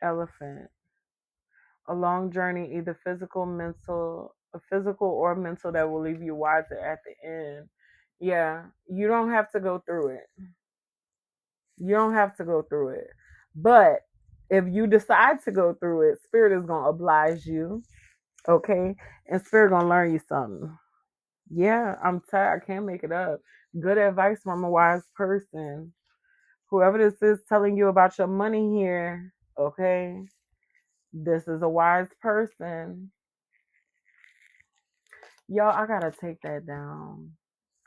Elephant. A long journey, either physical or mental, that will leave you wiser at the end. Yeah, you don't have to go through it. You don't have to go through it. But if you decide to go through it, spirit is gonna oblige you, okay? And spirit gonna learn you something. Yeah, I'm tired. I can't make it up. Good advice from a wise person. Whoever this is telling you about your money here, okay? This is a wise person. Y'all, I gotta take that down.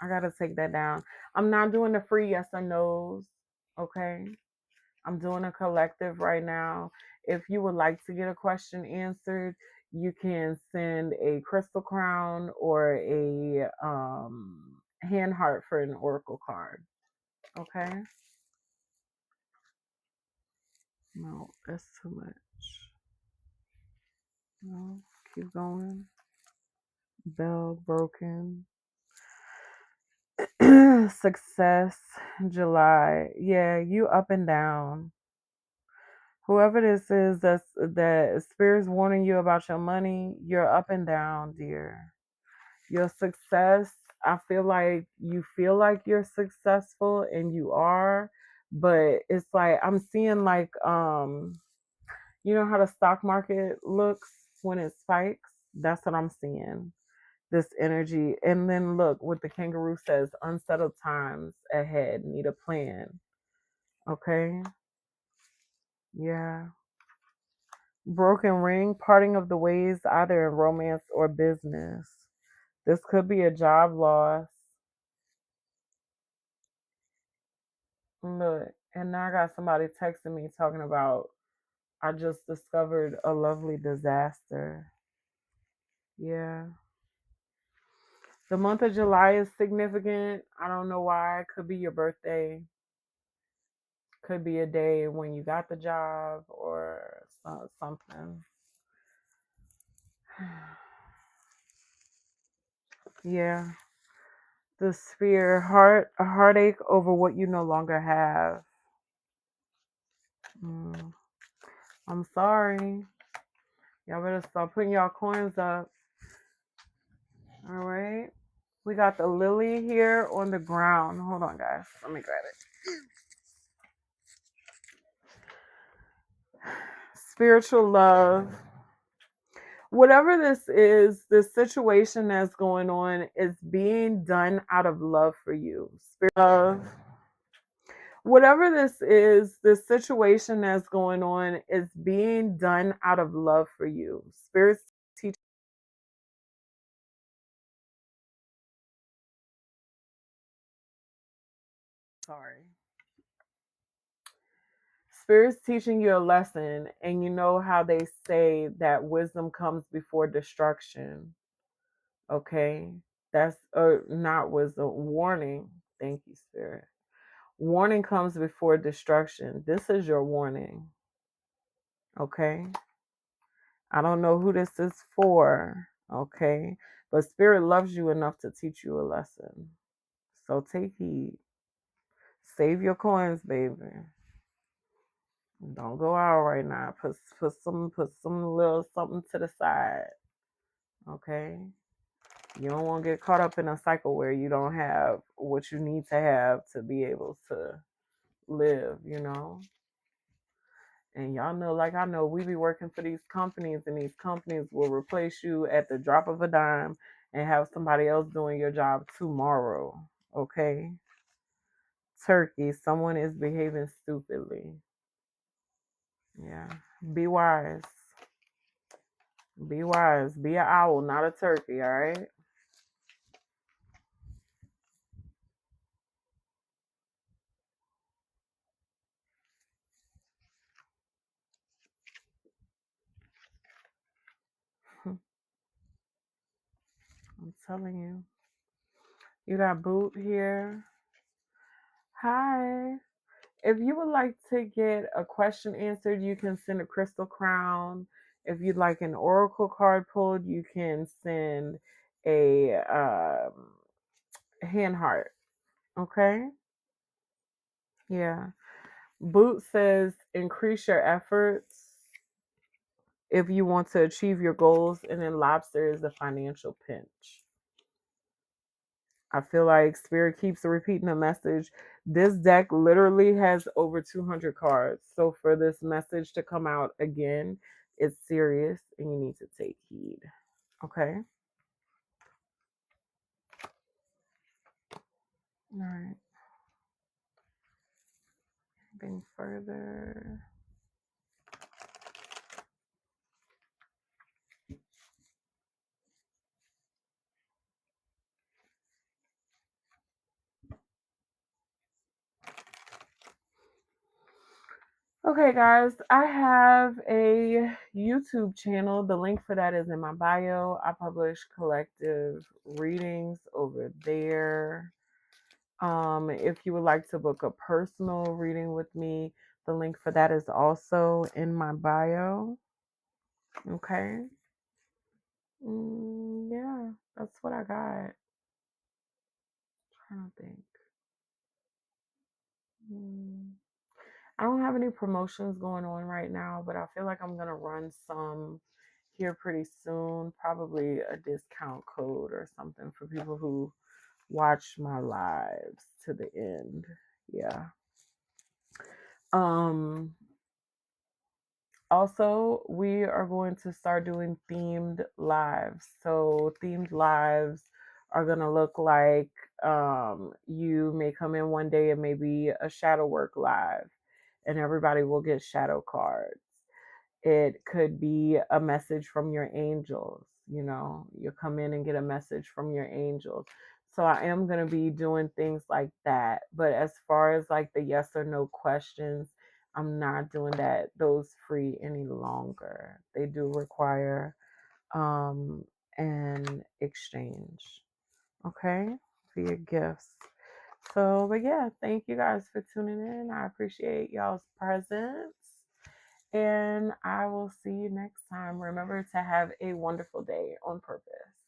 I gotta take that down. I'm not doing the free yes or no's, okay? I'm doing a collective right now. If you would like to get a question answered, you can send a crystal crown or a hand heart for an oracle card. Okay? No, that's too much. No, keep going. Bell broken. Success, July. Yeah, you up and down. Whoever this is that spirit's warning you about your money, you're up and down, dear. Your success, I feel like you're successful and you are, but it's like I'm seeing like you know how the stock market looks when it spikes? That's what I'm seeing. This energy. And then look what the kangaroo says, unsettled times ahead, need a plan. Okay? Yeah. Broken ring, parting of the ways, either in romance or business. This could be a job loss. Look, and now I got somebody texting me talking about I just discovered a lovely disaster. Yeah. The month of July is significant. I don't know why. It could be your birthday. Could be a day when you got the job or something. Yeah. The sphere, a heartache over what you no longer have. I'm sorry. Y'all better start putting y'all coins up. All right. We got the lily here on the ground. Hold on, guys. Let me grab it. Spiritual love. Whatever this situation that's going on is being done out of love for you. Spirit love. Whatever this situation that's going on is being done out of love for you. Spirit teach. Sorry. Spirit's teaching you a lesson, and you know how they say that wisdom comes before destruction. Okay? That's not wisdom, warning. Thank you, Spirit. Warning comes before destruction. This is your warning. Okay? I don't know who this is for. Okay? But Spirit loves you enough to teach you a lesson. So take heed. Save your coins, baby. Don't go out right now. Put some little something to the side. Okay? You don't want to get caught up in a cycle where you don't have what you need to have to be able to live, you know? And y'all know, like I know, we be working for these companies, and these companies will replace you at the drop of a dime and have somebody else doing your job tomorrow. Okay? Turkey, someone is behaving stupidly. Yeah. Be wise. Be wise. Be an owl, not a turkey, all right? I'm telling you. You got Boot here. Hi. If you would like to get a question answered, you can send a crystal crown. If you'd like an oracle card pulled, you can send a hand heart. Okay? Yeah. Boot says increase your efforts. if you want to achieve your goals. And then Lobster is the financial pinch. I feel like Spirit keeps repeating the message. This deck literally has over 200 cards. So for this message to come out again, it's serious and you need to take heed. Okay? All right. Moving further. Okay, guys, I have a YouTube channel. The link for that is in my bio. I publish collective readings over there. If you would like to book a personal reading with me, the link for that is also in my bio. Okay. Yeah, that's what I got. Trying to think. I don't have any promotions going on right now, but I feel like I'm gonna run some here pretty soon. Probably a discount code or something for people who watch my lives to the end. Yeah. Also, we are going to start doing themed lives. So, themed lives are going to look like you may come in one day and maybe a shadow work live, and everybody will get shadow cards. It could be a message from your angels. You come in and get a message from your angels. So I am going to be doing things like that. But as far as like the yes or no questions, I'm not doing those free any longer. They do require an exchange. Okay? For your gifts. So, but yeah, thank you guys for tuning in. I appreciate y'all's presence. And I will see you next time. Remember to have a wonderful day on purpose.